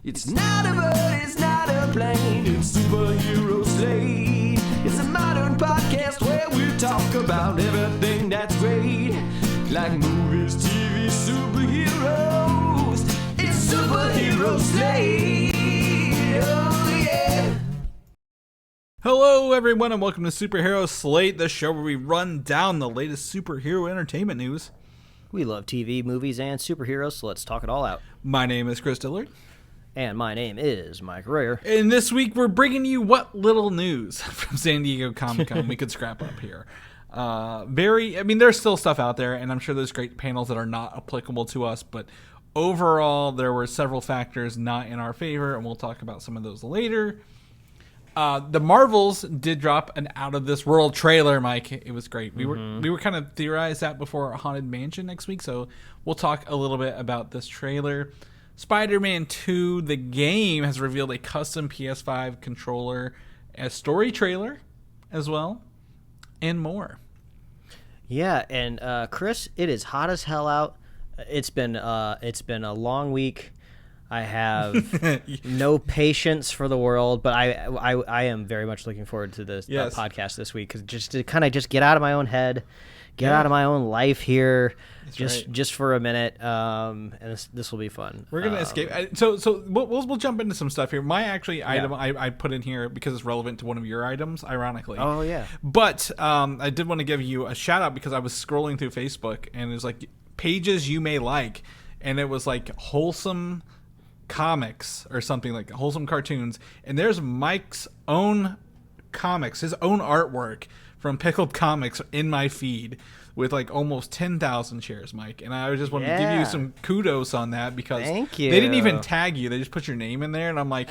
It's not a bird, it's not a plane, it's Superhero Slate. It's a modern podcast where we talk about everything that's great, like movies, TV, superheroes. It's Superhero Slate. Oh yeah. Hello everyone and welcome to Superhero Slate, the show where we run down the latest superhero entertainment news. We love TV, movies, and superheroes, so let's talk it all out. My name is Chris Dillard. And my name is Mike Royer. And this week we're bringing you what little news from San Diego Comic-Con we could scrap up here. There's still stuff out there, and I'm sure there's great panels that are not applicable to us, but overall there were several factors not in our favor, and we'll talk about some of those later. The Marvels did drop an Out of This World trailer, Mike. It was great. We were kind of theorized that before Haunted Mansion next week, so we'll talk a little bit about this trailer. Spider-Man 2, the game, has revealed a custom PS5 controller, a story trailer as well, and more. Yeah, and Chris, it is hot as hell out. It's been a long week. I have no patience for the world, but I am very much looking forward to this podcast this week, because just to kind of just get out of my own head, out of my own life here, just for a minute, and this will be fun. We're gonna escape. So we'll jump into some stuff here. My item I put in here because it's relevant to one of your items, ironically. Oh yeah. But I did want to give you a shout out because I was scrolling through Facebook and it was like pages you may like, and it was like wholesome comics or something, like wholesome cartoons, and there's Mike's own comics, his own artwork from Pickled Comics in my feed with like almost 10,000 shares, Mike, and I just wanted to give you some kudos on that because Thank you. They didn't even tag you, they just put your name in there, and I'm like,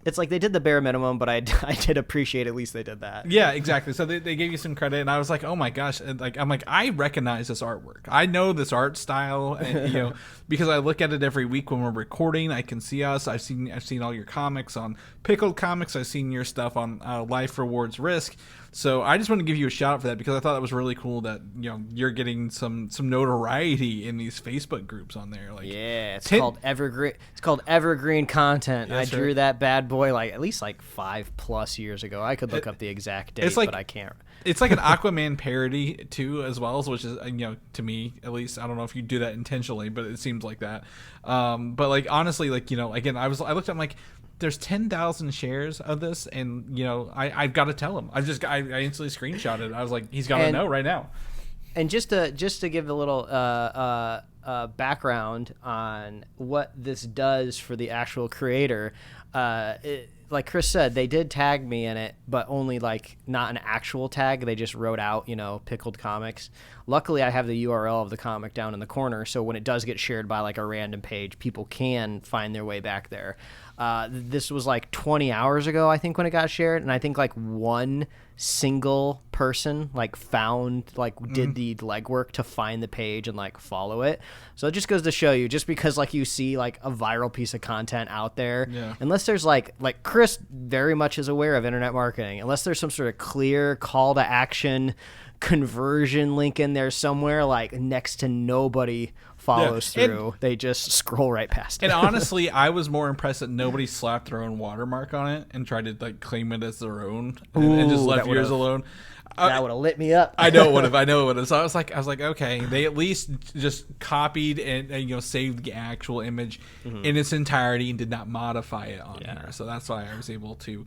it's like they did the bare minimum, but I did appreciate at least they did that. Yeah, exactly. So they gave you some credit, and I was like, oh my gosh, and I'm like, I recognize this artwork. I know this art style, and because I look at it every week when we're recording. I can see us. I've seen all your comics on Pickled Comics. I've seen your stuff on Life Rewards Risk. So I just want to give you a shout out for that because I thought that was really cool that you're getting some notoriety in these Facebook groups on there. Like, yeah, it's called Evergreen. It's called Evergreen content. I drew that bad boy at least 5+ years ago. I could look up the exact date, but I can't. It's like an Aquaman parody too, as well, which is to me at least. I don't know if you do that intentionally, but it seems like that. But like honestly, again, I looked at like, there's 10,000 shares of this, and I've got to tell him. I instantly screenshotted it. I was like, he's got to know right now. And just to give a little background on what this does for the actual creator, like Chris said, they did tag me in it, but only not an actual tag. They just wrote out, Pickled Comics. Luckily, I have the URL of the comic down in the corner, so when it does get shared by a random page, people can find their way back there. This was 20 hours ago, I think, when it got shared, and I think one single person did the legwork to find the page and follow it. So it just goes to show you, just because you see a viral piece of content out there, unless there's like Chris very much is aware of internet marketing, unless there's some sort of clear call to action conversion link in there somewhere, next to nobody follows through. They just scroll right past it. And honestly, I was more impressed that nobody slapped their own watermark on it and tried to claim it as their own and just left yours alone. That would have lit me up. I know it would have. So I was like, okay, they at least just copied and saved the actual image in its entirety and did not modify it on here. So that's why I was able to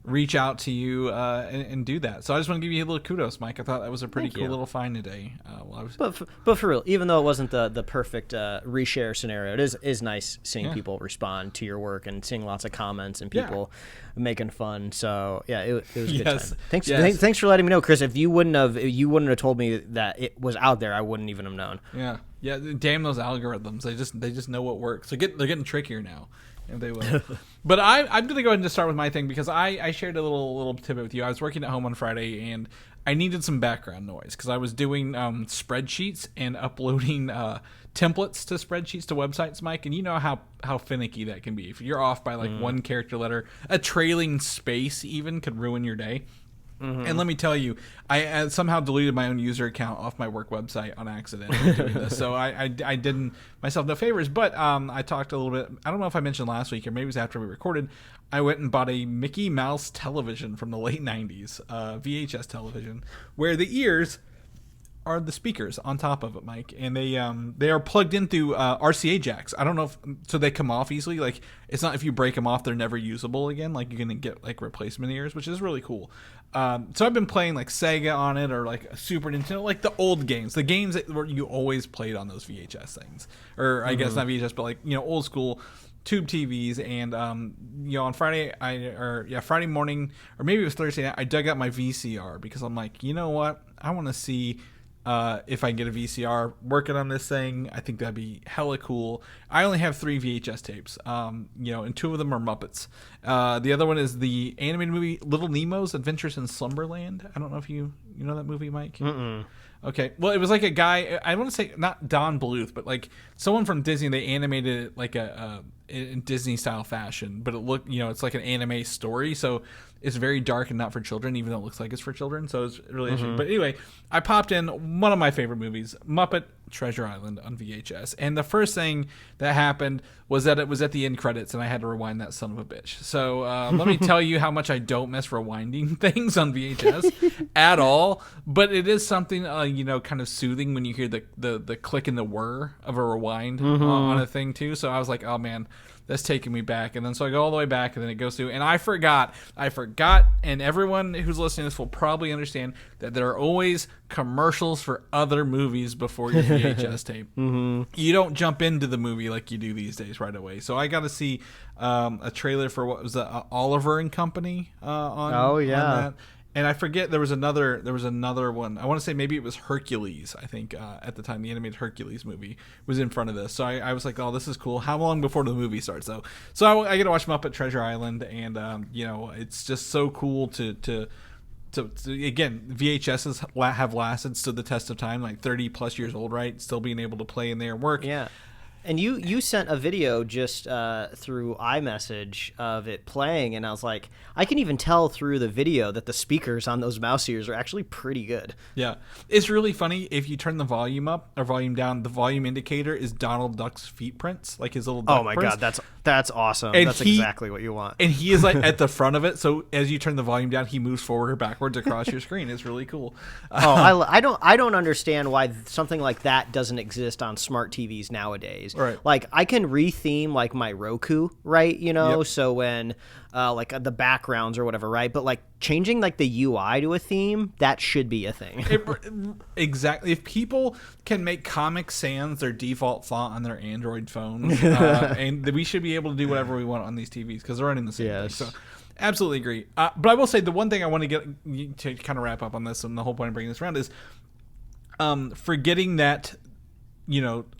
reach out to you and do that. So I just want to give you a little kudos, Mike. I thought that was a pretty cool little find today. But for real, even though it wasn't the perfect reshare scenario, it is nice seeing people respond to your work and seeing lots of comments and people making fun. So yeah, it was a good time. Thanks for letting me know, Chris. If you wouldn't have told me that it was out there, I wouldn't even have known. Yeah. Damn those algorithms. They just know what works. They're getting trickier now. If they will. But I'm going to go ahead and just start with my thing because I shared a little tidbit with you. I was working at home on Friday and I needed some background noise because I was doing spreadsheets and uploading templates to spreadsheets to websites, Mike. And you know how finicky that can be. If you're off by one character letter, a trailing space even could ruin your day. And let me tell you, I somehow deleted my own user account off my work website on accident doing this. So I didn't myself no favors. But I talked a little bit. I don't know if I mentioned last week or maybe it was after we recorded. I went and bought a Mickey Mouse television from the late 90s, VHS television, where the ears are the speakers on top of it, Mike, and they are plugged in through RCA jacks. I don't know if so they come off easily. Like it's not if you break them off, they're never usable again. Like you're gonna get like replacement ears, which is really cool. So I've been playing like Sega on it or like Super Nintendo, like the old games, the games that where you always played on those VHS things, or I guess not VHS, but like old school tube TVs. And on Friday Friday morning, or maybe it was Thursday night, I dug out my VCR because I'm like, you know what, I want to see. If I can get a VCR working on this thing, I think that'd be hella cool. I only have 3 VHS tapes, and 2 of them are Muppets. The other one is the animated movie Little Nemo's Adventures in Slumberland. I don't know if you know that movie, Mike? Mm-mm. Okay, well, it was like a guy, I want to say not Don Bluth, but like someone from Disney. They animated it like in Disney style fashion, but it looked, it's like an anime story, so it's very dark and not for children, even though it looks like it's for children. So it's really interesting. But anyway, I popped in one of my favorite movies, Muppet Treasure Island, on VHS, and the first thing that happened was that it was at the end credits, and I had to rewind that son of a bitch. So let me tell you how much I don't miss rewinding things on VHS at all. But it is something kind of soothing when you hear the click and the whir of a rewind on a thing too. So I was like, oh man, that's taking me back. And then so I go all the way back, and then it goes through, and I forgot, and everyone who's listening to this will probably understand that there are always commercials for other movies before your VHS tape. You don't jump into the movie like you do these days right away. So I got to see a trailer for what was Oliver and Company on that. And I forget there was another one. I want to say maybe it was Hercules. I think at the time the animated Hercules movie was in front of this. So I was like, oh, this is cool. How long before the movie starts though? So I get to watch Muppet Treasure Island, and it's just so cool to again, VHSs have lasted, stood the test of time, like 30 plus years old, right? Still being able to play in there and work. Yeah. And you sent a video just through iMessage of it playing, and I was like, I can even tell through the video that the speakers on those mouse ears are actually pretty good. Yeah. It's really funny. If you turn the volume up or volume down, the volume indicator is Donald Duck's feet prints, like his little duck prints. God, that's awesome. And that's exactly what you want. And he is like at the front of it, so as you turn the volume down, he moves forward or backwards across your screen. It's really cool. I don't understand why something like that doesn't exist on smart TVs nowadays. Right. Like I can retheme like my Roku, right? Yep. So when like the backgrounds or whatever, right? But like changing like the UI to a theme, that should be a thing. Exactly. If people can make Comic Sans their default font on their Android phones, and we should be able to do whatever we want on these TVs because they're running the same thing. So absolutely agree. But I will say the one thing I want to get to kind of wrap up on this, and the whole point of bringing this around is forgetting that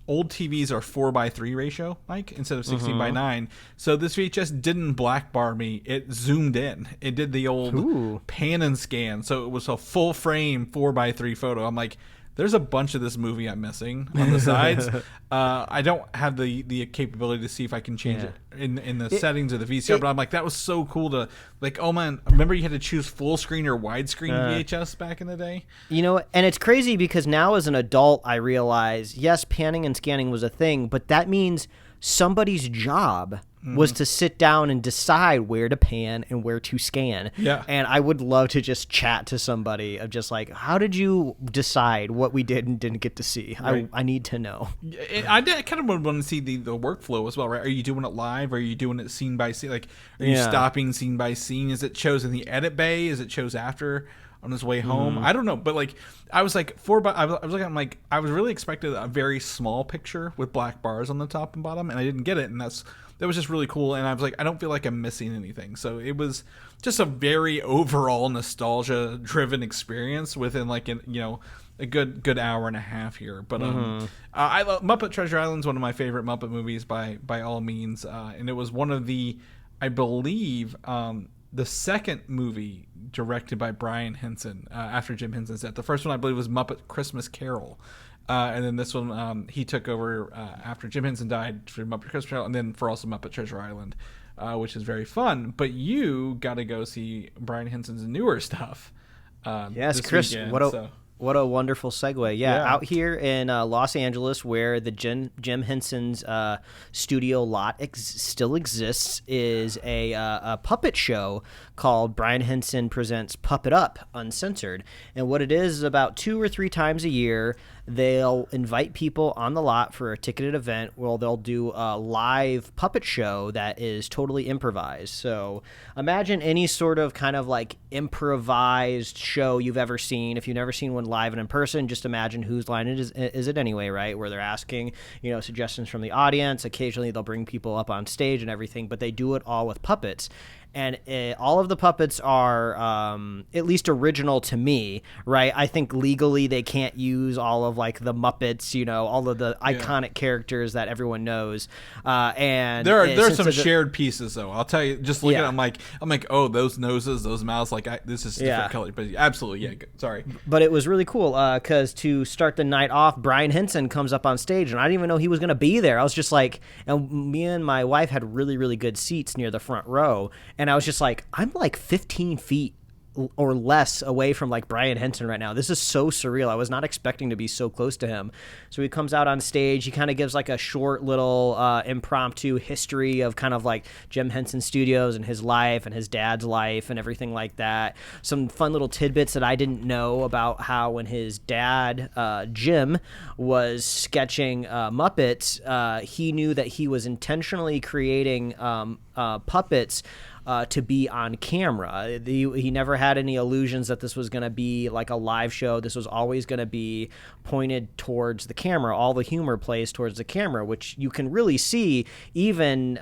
old TVs are 4:3 ratio, Mike, instead of 16:9. So this VHS didn't black bar me. It zoomed in. It did the old pan and scan. So it was a full frame 4:3 photo. I'm like, there's a bunch of this movie I'm missing on the sides. I don't have the capability to see if I can change it in the settings of the VCR, but I'm like, that was so cool to, like, oh man, remember you had to choose full screen or widescreen VHS back in the day? And it's crazy because now as an adult, I realize, yes, panning and scanning was a thing, but that means somebody's job was to sit down and decide where to pan and where to scan. Yeah. And I would love to just chat to somebody of just like, how did you decide what we did and didn't get to see? Right. I need to know. I kind of would want to see the workflow as well, right? Are you doing it live? Are you doing it scene by scene? Like, are you stopping scene by scene? Is it shows in the edit bay? Is it shows after on his way home? I don't know. But like, I was like, I was looking at, like, I was really expecting a very small picture with black bars on the top and bottom, and I didn't get it. And that was just really cool, and I was like, I don't feel like I'm missing anything. So it was just a very overall nostalgia-driven experience within like a good hour and a half here. But I love Muppet Treasure Island is one of my favorite Muppet movies by all means, and it was one of the, I believe, the second movie directed by Brian Henson after Jim Henson's death. The first one I believe was Muppet Christmas Carol. And then this one, he took over after Jim Henson died for Muppet Christmas Carol, and then for also Muppet Treasure Island, which is very fun. But you got to go see Brian Henson's newer stuff. Yes, this Chris, weekend, what a wonderful segue. Yeah, Yeah. out here in Los Angeles, where the Jim Henson's studio lot still exists, is a puppet show called Brian Henson Presents Puppet Up Uncensored. And what it is about 2 or 3 times a year, they'll invite people on the lot for a ticketed event where they'll do a live puppet show that is totally improvised. So imagine any sort of kind of like improvised show you've ever seen. If you've never seen one live and in person, just imagine whose line is it anyway, right? Where they're asking, suggestions from the audience. Occasionally they'll bring people up on stage and everything, but they do it all with puppets. And all of the puppets are at least original to me, right? I think legally they can't use all of like the Muppets, all of the iconic characters that everyone knows. And there are some shared pieces, though. I'll tell you, just looking at it, I'm like, oh, those noses, those mouths, this is different color. But absolutely, yeah. Sorry. But it was really cool because to start the night off, Brian Henson comes up on stage, and I didn't even know he was going to be there. I was just like, and me and my wife had really, really good seats near the front row, and I was just like, I'm like 15 feet or less away from like Brian Henson right now. This is so surreal. I was not expecting to be so close to him. So he comes out on stage. He kind of gives like a short little impromptu history of kind of like Jim Henson Studios and his life and his dad's life and everything like that. Some fun little tidbits that I didn't know about how when his dad, Jim, was sketching Muppets, he knew that he was intentionally creating puppets to be on camera. He never had any illusions that this was going to be like a live show. This was always going to be pointed towards the camera. All the humor plays towards the camera, which you can really see even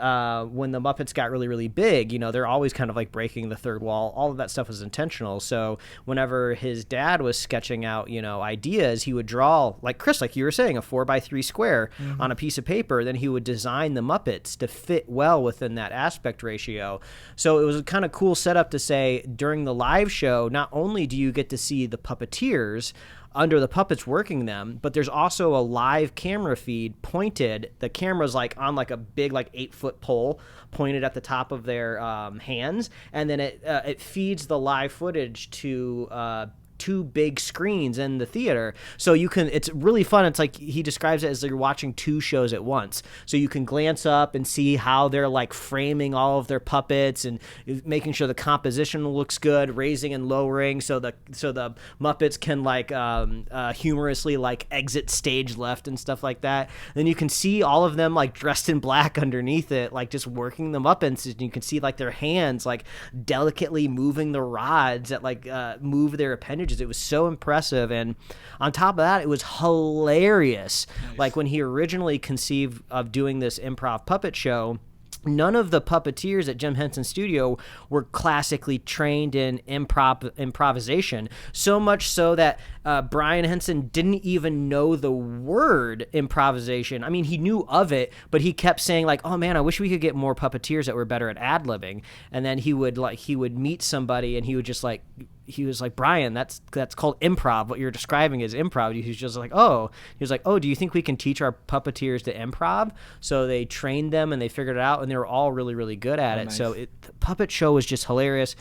when the Muppets got really, really big. They're always kind of like breaking the third wall. All of that stuff was intentional. So whenever his dad was sketching out, ideas, he would draw, like Chris, like you were saying, a 4x3 square on a piece of paper. Then he would design the Muppets to fit well within that aspect ratio. So it was a kind of cool setup to say during the live show, not only do you get to see the puppeteers under the puppets working them, but there's also a live camera feed pointed. The camera's like on like a big like 8-foot pole pointed at the top of their hands, and then it feeds the live footage to 2 big screens in the theater. So it's really fun. It's like he describes it as you're watching 2 shows at once. So you can glance up and see how they're like framing all of their puppets and making sure the composition looks good, raising and lowering so the Muppets can like humorously like exit stage left and stuff like that. Then you can see all of them like dressed in black underneath it, like just working the Muppets, and you can see like their hands like delicately moving the rods that like move their appendages. It was so impressive, and on top of that, it was hilarious. Nice. Like when he originally conceived of doing this improv puppet show, none of the puppeteers at Jim Henson Studio were classically trained in improvisation, so much so that Brian Henson didn't even know the word improvisation. I mean, he knew of it, but he kept saying like, oh man, I wish we could get more puppeteers that were better at ad-libbing. And then he would meet somebody and he would just like, he was like, Brian, that's called improv. What you're describing is improv. He was just like, oh. He was like, oh, do you think we can teach our puppeteers to improv? So they trained them and they figured it out, and they were all really, really good at it. Nice. So the puppet show was just hilarious.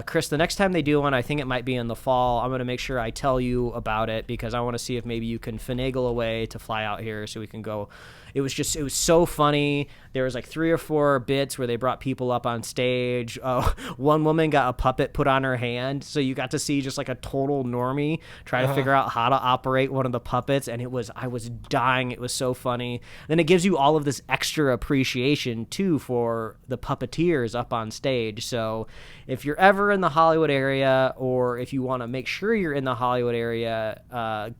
Chris, the next time they do one, I think it might be in the fall, I'm going to make sure I tell you about it because I want to see if maybe you can finagle a way to fly out here so we can go. It was so funny. There was like 3 or 4 bits where they brought people up on stage. One woman got a puppet put on her hand, so you got to see just like a total normie try to figure out how to operate one of the puppets, and I was dying. It was so funny. Then it gives you all of this extra appreciation too for the puppeteers up on stage. So if you're ever in the Hollywood area, or if you want to make sure you're in the Hollywood area,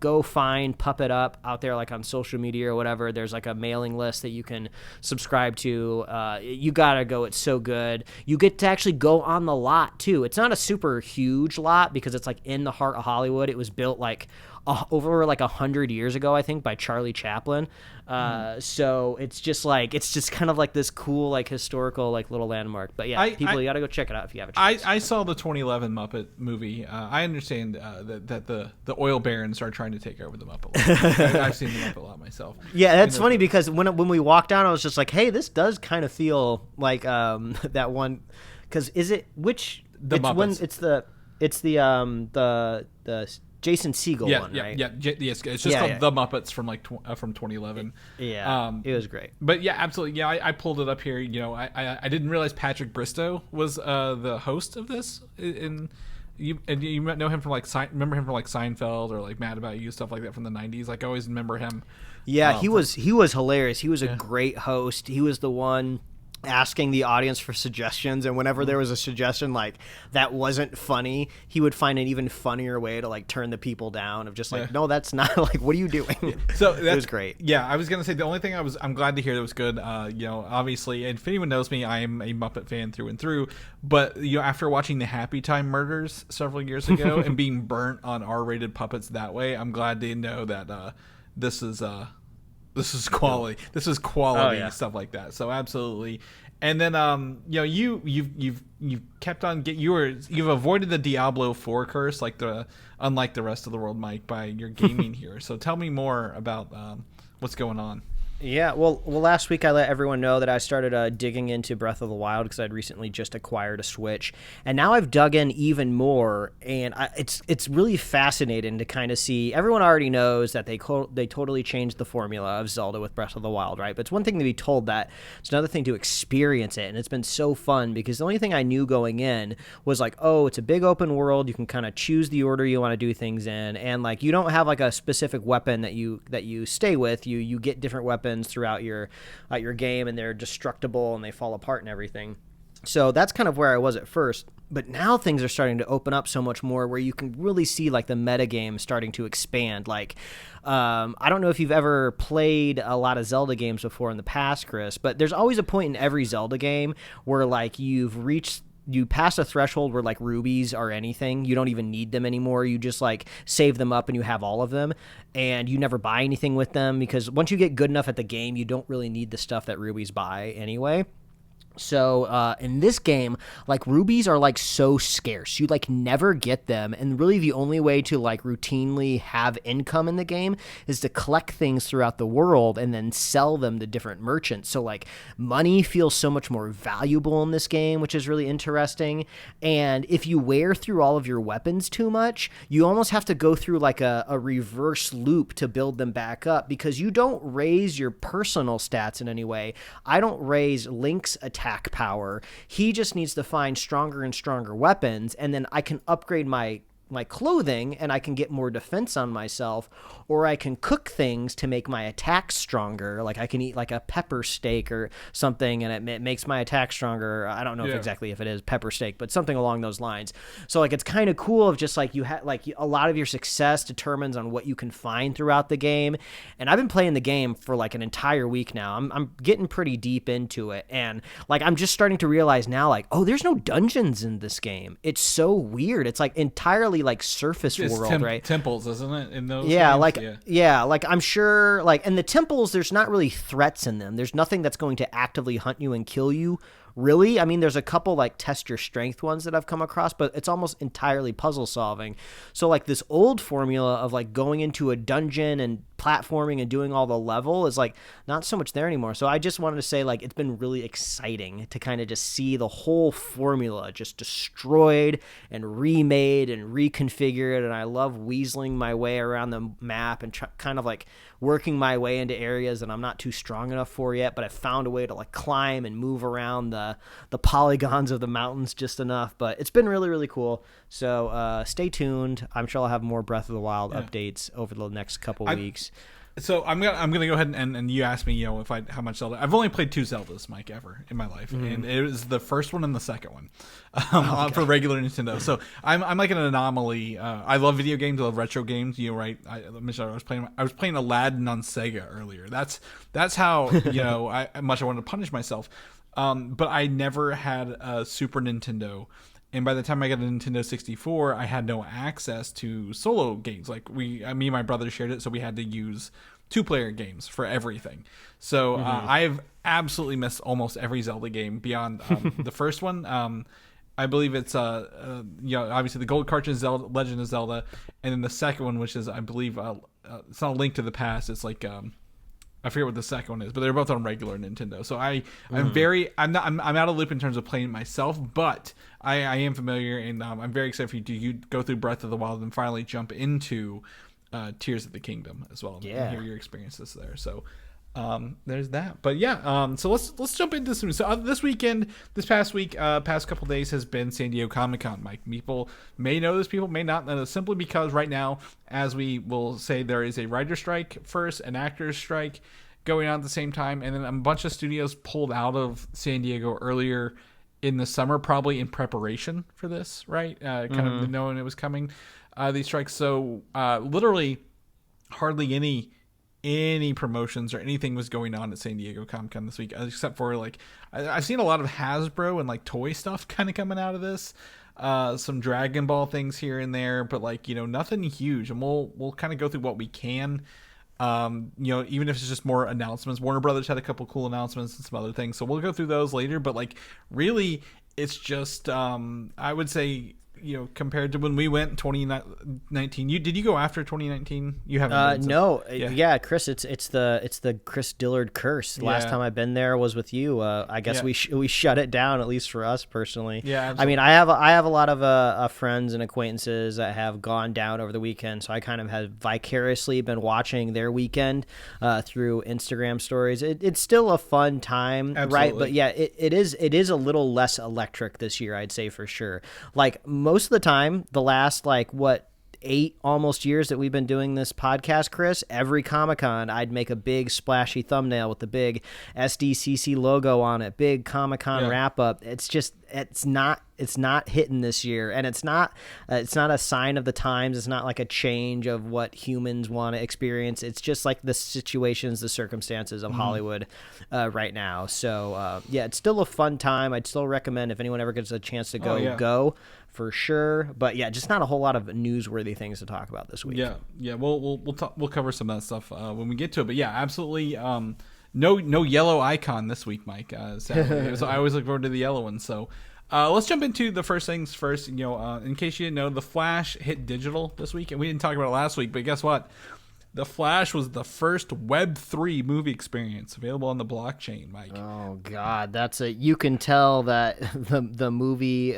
go find Puppet Up out there, like on social media or whatever. There's like a mailing list that you can subscribe to. You gotta go. It's so good. You get to actually go on the lot too. It's not a super huge lot because it's like in the heart of Hollywood. It was built like over like 100 years ago, I think, by Charlie Chaplin. So it's just kind of like this cool like historical like little landmark. But yeah, you gotta go check it out if you have a chance. I saw the 2011 Muppet movie. I understand that the oil barons are trying to take over the Muppet lot. I've seen the Muppet lot myself. Yeah, that's funny because when we walked down, I was just like, hey, this does kind of feel like that one. Because is it which? The Muppets. It's the It's the Jason Segel one, right? Yes, it's just called The Muppets from from 2011. Yeah, it was great. But yeah, absolutely. Yeah, I pulled it up here. I didn't realize Patrick Bristow was the host of this. You know him from remember him from Seinfeld or Mad About You, stuff like that from the 90s. I always remember him. Yeah, he was hilarious. He was a great host. He was the one asking the audience for suggestions, and whenever there was a suggestion that wasn't funny, he would find an even funnier way to turn the people down of just no, that's not what are you doing? So it was great. Yeah, I was gonna say the only thing I'm glad to hear that was good. Obviously, and if anyone knows me, I am a Muppet fan through and through. But after watching the Happy Time murders several years ago and being burnt on R-rated puppets that way, I'm glad to know that this is quality. This is quality stuff like that. So absolutely. And then you've kept on you've avoided the Diablo 4 curse unlike the rest of the world, Mike, by your gaming here. So tell me more about what's going on. Yeah, well, last week I let everyone know that I started digging into Breath of the Wild because I'd recently just acquired a Switch, and now I've dug in even more, and it's really fascinating to kind of see. Everyone already knows that they totally changed the formula of Zelda with Breath of the Wild, right? But it's one thing to be told that; it's another thing to experience it, and it's been so fun because the only thing I knew going in was it's a big open world. You can kind of choose the order you want to do things in, and you don't have a specific weapon that you stay with. You get different weapons throughout your game, and they're destructible and they fall apart and everything. So that's kind of where I was at first, but now things are starting to open up so much more where you can really see the meta game starting to expand. I don't know if you've ever played a lot of Zelda games before in the past, Chris, but there's always a point in every Zelda game where you pass a threshold where rubies are anything. You don't even need them anymore. You just save them up and you have all of them, and you never buy anything with them because once you get good enough at the game, you don't really need the stuff that rubies buy anyway. So in this game, rubies are so scarce. You never get them, and really the only way to routinely have income in the game is to collect things throughout the world and then sell them to different merchants. So money feels so much more valuable in this game, which is really interesting. And if you wear through all of your weapons too much, you almost have to go through a reverse loop to build them back up because you don't raise your personal stats in any way. I don't raise Link's attack power. He just needs to find stronger and stronger weapons, and then I can upgrade my clothing and I can get more defense on myself, or I can cook things to make my attacks stronger. I can eat a pepper steak or something and it makes my attack stronger. I don't know exactly if it is pepper steak, but something along those lines. So it's kind of cool of just you have a lot of your success determines on what you can find throughout the game. And I've been playing the game for an entire week now. I'm getting pretty deep into it, and I'm just starting to realize now there's no dungeons in this game. It's so weird. It's entirely surface world, right? Temples, isn't it? In those games? I'm sure and the temples, there's not really threats in them. There's nothing that's going to actively hunt you and kill you, really. I mean, there's a couple test your strength ones that I've come across, but it's almost entirely puzzle solving. So this old formula of going into a dungeon and platforming and doing all the level is not so much there anymore. So I just wanted to say it's been really exciting to kind of just see the whole formula just destroyed and remade and reconfigured. And I love weaseling my way around the map and kind of working my way into areas that I'm not too strong enough for yet, but I found a way to climb and move around the polygons of the mountains just enough. But it's been really, really cool. So stay tuned. I'm sure I'll have more Breath of the Wild updates over the next couple weeks. So I'm gonna go ahead and you asked me, how much Zelda. I've only played 2 Zeldas, Mike, ever in my life, and it was the first one and the second one for regular Nintendo. So I'm an anomaly. I love video games. I love retro games. Right? I was playing Aladdin on Sega earlier. That's how much I wanted to punish myself. But I never had a Super Nintendo. And by the time I got a Nintendo 64, I had no access to solo games. Me and my brother shared it, so we had to use 2-player games for everything. So I've absolutely missed almost every Zelda game beyond the first one. I believe it's obviously the Gold Cartridge Zelda, Legend of Zelda, and then the second one, which is I believe it's not a Link to the Past. It's I forget what the second one is, but they're both on regular Nintendo. So I'm out of loop in terms of playing it myself, but I am familiar, and I'm very excited for you to go through Breath of the Wild and finally jump into Tears of the Kingdom as well. Yeah. And hear your experiences there. So there's that. But yeah, so let's jump into some. So this past week, past couple days has been San Diego Comic-Con. Mike, people may know this, people may not know this, simply because right now, as we will say, there is a writer strike first, an actors strike going on at the same time, and then a bunch of studios pulled out of San Diego earlier in the summer, probably in preparation for this, right? Kind of knowing it was coming, these strikes. So literally hardly any promotions or anything was going on at San Diego Comic-Con this week, except for like I've seen a lot of Hasbro and like toy stuff kind of coming out of this, some Dragon Ball things here and there, but like, you know, nothing huge. And we'll kind of go through what we can. You know, even if it's just more announcements. Warner Brothers had a couple cool announcements and some other things, so we'll go through those later. But like, really, it's just I would say, you know, compared to when we went in 2019, did you go after 2019? You haven't? No, yeah, Chris, it's the Chris Dillard curse. Last time I've been there was with you. I guess we shut it down, at least for us personally. Yeah, absolutely. I mean, I have a lot of friends and acquaintances that have gone down over the weekend, so I kind of have vicariously been watching their weekend through Instagram stories. It's still a fun time, right? But yeah, it is a little less electric this year, I'd say for sure. Like most of the time, the last 8 almost years that we've been doing this podcast, Chris, every Comic-Con I'd make a big splashy thumbnail with the big SDCC logo on it, big Comic-Con wrap up. It's not hitting this year, and it's not a sign of the times. It's not like a change of what humans want to experience. It's just like the situations, the circumstances of Hollywood right now. So yeah, it's still a fun time. I'd still recommend if anyone ever gets a chance to go, go for sure. But yeah, just not a whole lot of newsworthy things to talk about this week. Yeah. We'll cover some of that stuff when we get to it. But yeah, absolutely. No yellow icon this week, Mike. Sadly. I always look forward to the yellow one. So let's jump into the first things first. You know, in case you didn't know, The Flash hit digital this week, and we didn't talk about it last week. But guess what? The Flash was the first Web3 movie experience available on the blockchain, Mike. Oh God, you can tell that the movie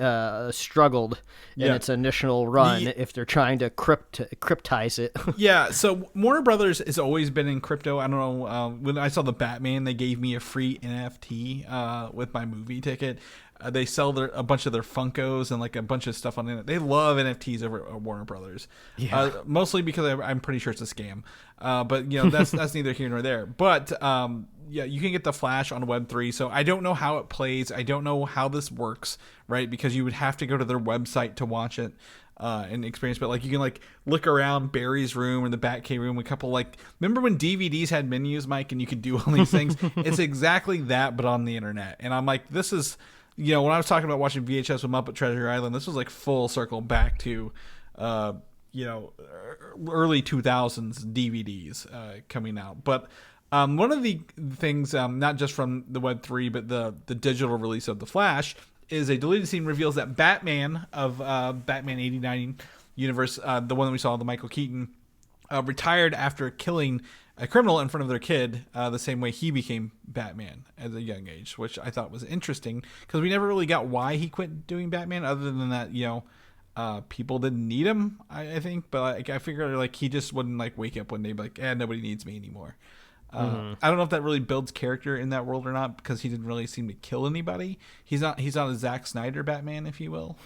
struggled in its initial run if they're trying to cryptize it. Yeah, so Warner Brothers has always been in crypto. I don't know, when I saw the Batman, they gave me a free NFT with my movie ticket. They sell a bunch of their Funkos and like a bunch of stuff on it. They love NFTs over at Warner Brothers, mostly because I'm pretty sure it's a scam. But you know, that's neither here nor there. But yeah, you can get the Flash on Web3. So I don't know how it plays. I don't know how this works, right? Because you would have to go to their website to watch it and experience. But like, you can like look around Barry's room or the Batcave room. A couple remember when DVDs had menus, Mike, and you could do all these things? It's exactly that, but on the internet. And I'm like, this is. You know, when I was talking about watching VHS with Muppet Treasure Island, this was like full circle back to, you know, early 2000s DVDs coming out. But one of the things, not just from the Web3, but the digital release of The Flash, is a deleted scene reveals that Batman of Batman 89 universe, the one that we saw, the Michael Keaton, retired after killing a criminal in front of their kid, the same way he became Batman at a young age, which I thought was interesting because we never really got why he quit doing Batman, other than that, you know, people didn't need him, I think. But I figured like he just wouldn't like wake up one day and be like, nobody needs me anymore. I don't know if that really builds character in that world or not, because he didn't really seem to kill anybody. He's not a Zack Snyder Batman, if you will,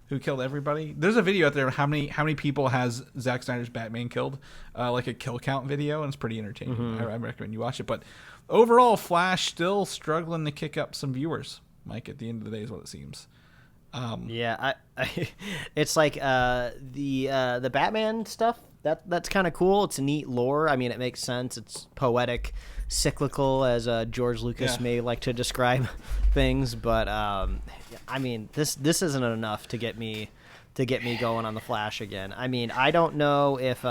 who killed everybody. There's a video out there of how many people has Zack Snyder's Batman killed, like a kill count video, and it's pretty entertaining. I recommend you watch it. But overall, Flash still struggling to kick up some viewers, Mike, at the end of the day is what it seems. Yeah, it's like the Batman stuff. That's kind of cool. It's a neat lore. I mean, it makes sense. It's poetic, cyclical, as George Lucas may like to describe things. But I mean, this isn't enough to get me going on the Flash again. I mean, I don't know if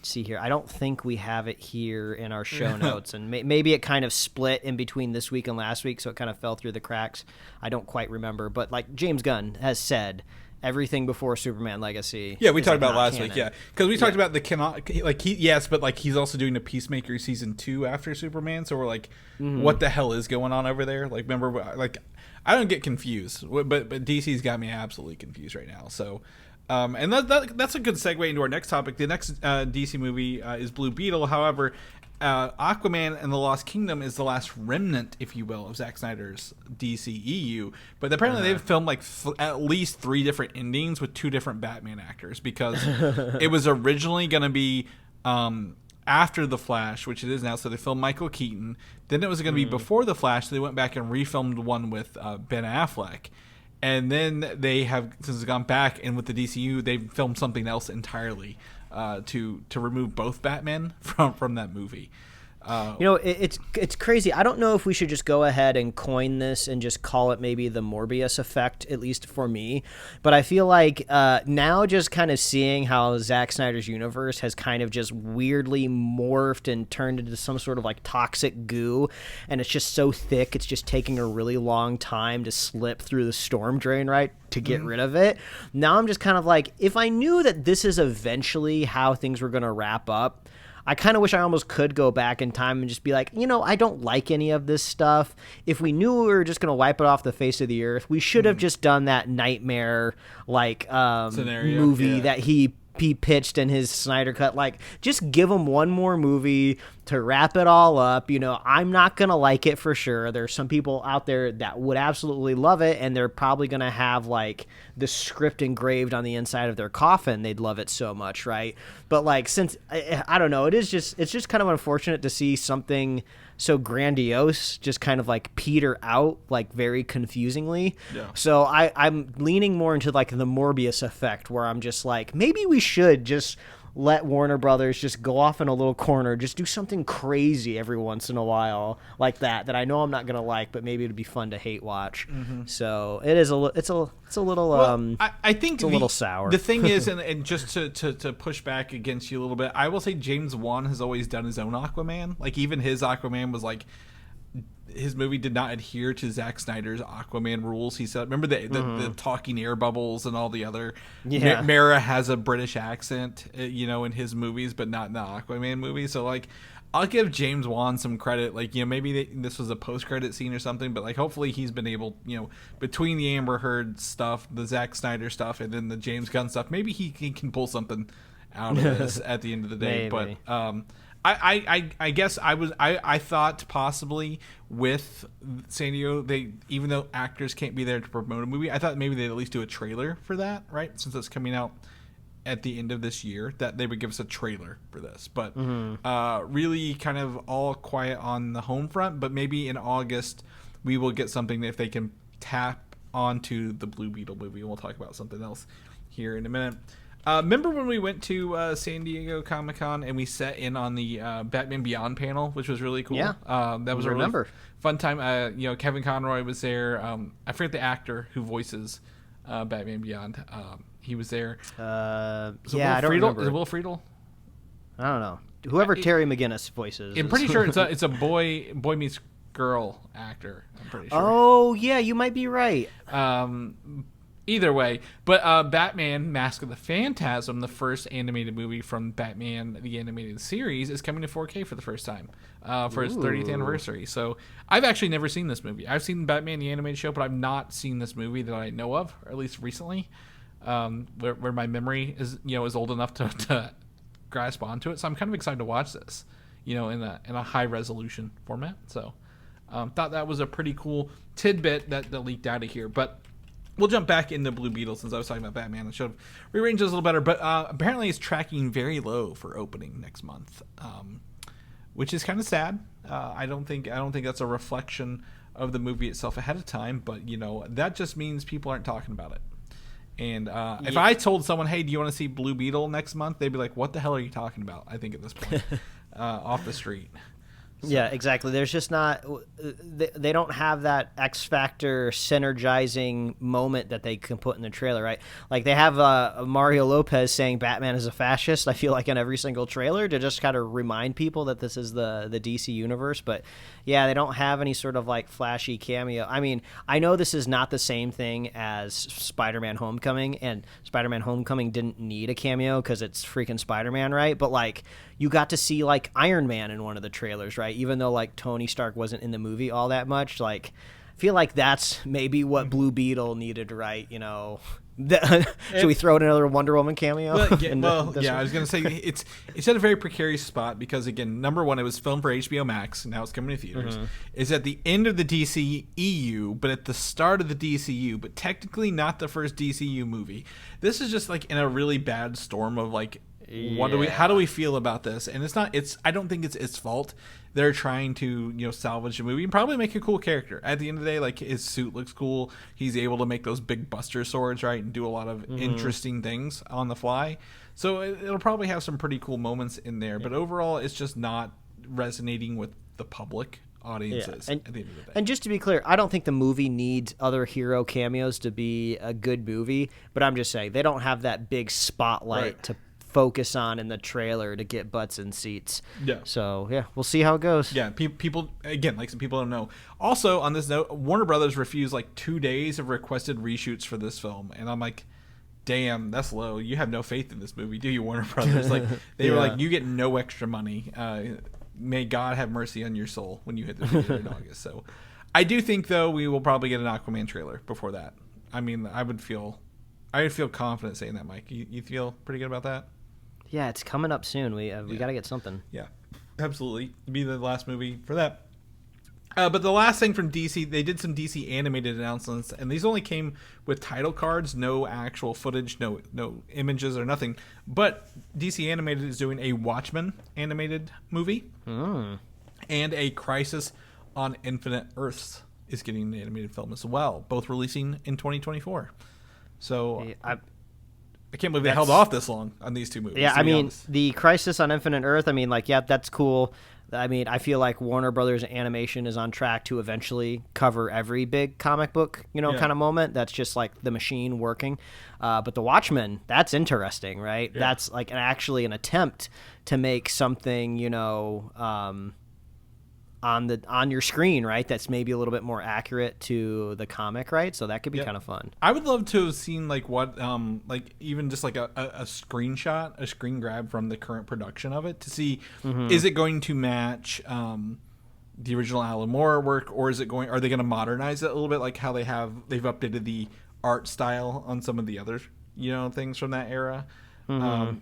see here. I don't think we have it here in our show notes, and maybe it kind of split in between this week and last week, so it kind of fell through the cracks. I don't quite remember, but like James Gunn has said, everything before Superman Legacy. Yeah, we is, talked like, about not last canon. week. Yeah, because we talked about the cannot like but he's also doing the Peacemaker season 2 after Superman. So we're like, what the hell is going on over there? Like, remember, like, I don't get confused, but DC's got me absolutely confused right now. So, and that's a good segue into our next topic. The next DC movie is Blue Beetle. However, Aquaman and the Lost Kingdom is the last remnant, if you will, of Zack Snyder's DCEU. But apparently they've filmed like at least 3 different endings with 2 different Batman actors, because it was originally going to be after The Flash, which it is now. So they filmed Michael Keaton. Then it was going to be before The Flash. So they went back and refilmed one with Ben Affleck. And then they have, since it's gone back, and with the DCU, they've filmed something else entirely to remove both Batmen from that movie. It's crazy. I don't know if we should just go ahead and coin this and just call it maybe the Morbius effect, at least for me. But I feel like now just kind of seeing how Zack Snyder's universe has kind of just weirdly morphed and turned into some sort of like toxic goo, and it's just so thick, it's just taking a really long time to slip through the storm drain, right? To get rid of it. Now I'm just kind of like, if I knew that this is eventually how things were going to wrap up, I kind of wish I almost could go back in time and just be like, I don't like any of this stuff. If we knew we were just going to wipe it off the face of the earth, we should have just done that nightmare like scenario, movie that he pitched in his Snyder cut. Like, just give him one more movie to wrap it all up. I'm not gonna like it for sure. There's some people out there that would absolutely love it, and they're probably gonna have like the script engraved on the inside of their coffin. They'd love it so much, right? But like, since I don't know, it's just kind of unfortunate to see something so grandiose just kind of like peter out like very confusingly. So I'm leaning more into like the Morbius effect, where I'm just like, maybe we should just let Warner Brothers just go off in a little corner, just do something crazy every once in a while like that I know I'm not gonna like, but maybe it'd be fun to hate watch. So it is it's a little well, I think it's a little sour. The thing is, and just to push back against you a little bit, I will say James Wan has always done his own Aquaman. Like, even his Aquaman was like, his movie did not adhere to Zack Snyder's Aquaman rules. He said, remember the talking air bubbles and all the other. Mara has a British accent, in his movies, but not in the Aquaman movie. So like, I'll give James Wan some credit. Like, maybe this was a post-credit scene or something, but like, hopefully he's been able, between the Amber Heard stuff, the Zack Snyder stuff, and then the James Gunn stuff, maybe he can pull something out of this at the end of the day. Maybe. But I guess I thought possibly with San Diego, even though actors can't be there to promote a movie, I thought maybe they'd at least do a trailer for that, right? Since it's coming out at the end of this year, that they would give us a trailer for this. But really kind of all quiet on the home front. But maybe in August we will get something if they can tap onto the Blue Beetle movie. We'll talk about something else here in a minute. Remember when we went to San Diego Comic-Con and we sat in on the Batman Beyond panel, which was really cool? Yeah, that was a really fun time. Kevin Conroy was there. I forget the actor who voices Batman Beyond. He was there. I don't remember. Is it Will Friedle? I don't know. Whoever Terry McGinnis voices. I'm pretty sure it's a boy meets girl actor. I'm pretty sure. Oh yeah, you might be right. Either way, but Batman Mask of the Phantasm, the first animated movie from Batman the Animated Series, is coming to 4K for the first time for its 30th anniversary. So I've actually never seen this movie. I've seen Batman the Animated Show, but I've not seen this movie that I know of, or at least recently, where my memory is old enough to grasp onto it. So I'm kind of excited to watch this, in a high resolution format. So thought that was a pretty cool tidbit that leaked out of here, but. We'll jump back into Blue Beetle since I was talking about Batman. I should have rearranged this a little better, but apparently it's tracking very low for opening next month, which is kind of sad. I don't think that's a reflection of the movie itself ahead of time, but that just means people aren't talking about it. And if I told someone, "Hey, do you want to see Blue Beetle next month?" they'd be like, "What the hell are you talking about?" I think at this point, off the street. Yeah, exactly. There's just not they don't have that X Factor synergizing moment that they can put in the trailer, right? Like they have Mario Lopez saying Batman is a fascist, I feel like, in every single trailer to just kind of remind people that this is the DC universe. But yeah, they don't have any sort of like flashy cameo. I mean, I know this is not the same thing as Spider-Man Homecoming, and Spider-Man Homecoming didn't need a cameo because it's freaking Spider-Man, right? But like you got to see like Iron Man in one of the trailers, right? Even though like Tony Stark wasn't in the movie all that much, like I feel like that's maybe what Blue Beetle needed, right? You know, should we throw in another Wonder Woman cameo? I was gonna say it's at a very precarious spot because again, number one, it was filmed for HBO Max, now it's coming to theaters. It's at the end of the DC EU, but at the start of the DCU, but technically not the first DCU movie. This is just like in a really bad storm of like, how do we feel about this? And I don't think it's its fault. They're trying to, salvage the movie and probably make a cool character. At the end of the day, like his suit looks cool. He's able to make those big buster swords, right? And do a lot of interesting things on the fly. So it'll probably have some pretty cool moments in there, but overall it's just not resonating with the public audiences at the end of the day. And just to be clear, I don't think the movie needs other hero cameos to be a good movie, but I'm just saying they don't have that big spotlight to focus on in the trailer to get butts in seats. Yeah. So yeah, we'll see how it goes. Yeah. People again, like some people don't know. Also, on this note, Warner Brothers refused like 2 days of requested reshoots for this film, and I'm like, damn, that's low. You have no faith in this movie, do you, Warner Brothers? Like they were like, you get no extra money. May God have mercy on your soul when you hit the theater in August. So, I do think though we will probably get an Aquaman trailer before that. I mean, I would feel confident saying that, Mike. You feel pretty good about that? Yeah, it's coming up soon. We got to get something. Yeah, absolutely. It'll be the last movie for that. But the last thing from DC, they did some DC animated announcements, and these only came with title cards, no actual footage, no images or nothing. But DC Animated is doing a Watchmen animated movie, and a Crisis on Infinite Earths is getting an animated film as well, both releasing in 2024. So I can't believe they held off this long on these two movies. Yeah, I mean, the Crisis on Infinite Earth, I mean, like, yeah, that's cool. I mean, I feel like Warner Brothers Animation is on track to eventually cover every big comic book, kind of moment. That's just like the machine working. But the Watchmen, that's interesting, right? Yeah. That's like actually an attempt to make something, on your screen, right? That's maybe a little bit more accurate to the comic, right? So that could be kind of fun. I would love to have seen like what, like even just like a screenshot, a screen grab from the current production of it to see, is it going to match the original Alan Moore work, or are they going to modernize it a little bit, like how they've updated the art style on some of the other, things from that era.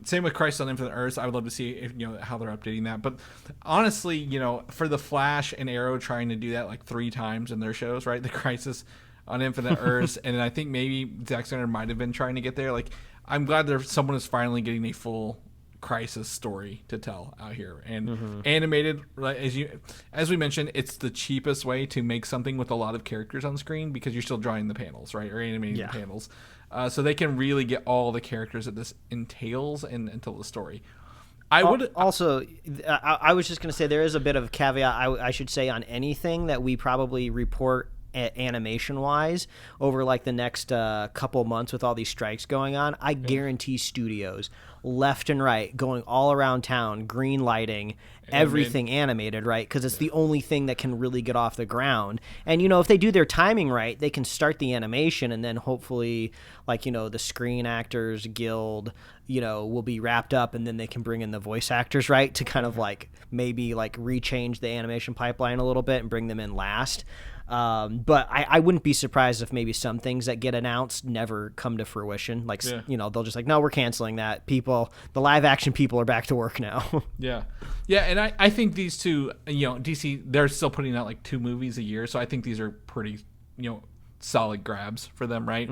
Same with Crisis on Infinite Earths. I would love to see if how they're updating that. But honestly, for the Flash and Arrow trying to do that like 3 times in their shows, right? The Crisis on Infinite Earths, and I think maybe Zack Snyder might have been trying to get there. Like, I'm glad someone is finally getting a full Crisis story to tell out here, and animated. As we mentioned, it's the cheapest way to make something with a lot of characters on screen because you're still drawing the panels, right, or animating the panels. So they can really get all the characters that this entails and tell the story. I was just going to say there is a bit of caveat I should say on anything that we probably report animation wise over like the next couple months with all these strikes going on. I guarantee studios left and right going all around town green lighting everything animated, right? Because it's the only thing that can really get off the ground. And if they do their timing right, they can start the animation, and then hopefully like the Screen Actors Guild will be wrapped up, and then they can bring in the voice actors, right, to kind of like maybe like rechange the animation pipeline a little bit and bring them in last. But I wouldn't be surprised if maybe some things that get announced never come to fruition. Like, they'll just like, no, we're canceling that. The live action people are back to work now. Yeah. And I think these two, DC, they're still putting out like 2 movies a year. So I think these are pretty, solid grabs for them, right?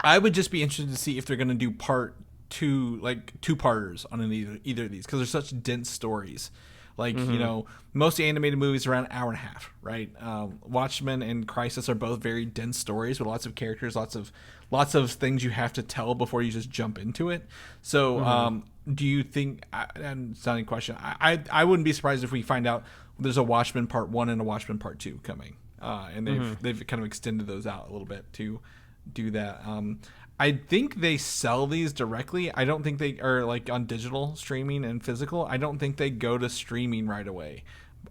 I would just be interested to see if they're going to do part 2, like 2-parters on either of these, because they're such dense stories. Like, most animated movies are around an hour and a half, right? Watchmen and Crisis are both very dense stories with lots of characters, lots of things you have to tell before you just jump into it. So do you think? And sounding question, I wouldn't be surprised if we find out there's a Watchmen Part 1 and a Watchmen Part 2 coming, and they've kind of extended those out a little bit to do that. I think they sell these directly. I don't think they are like on digital streaming and physical. I don't think they go to streaming right away.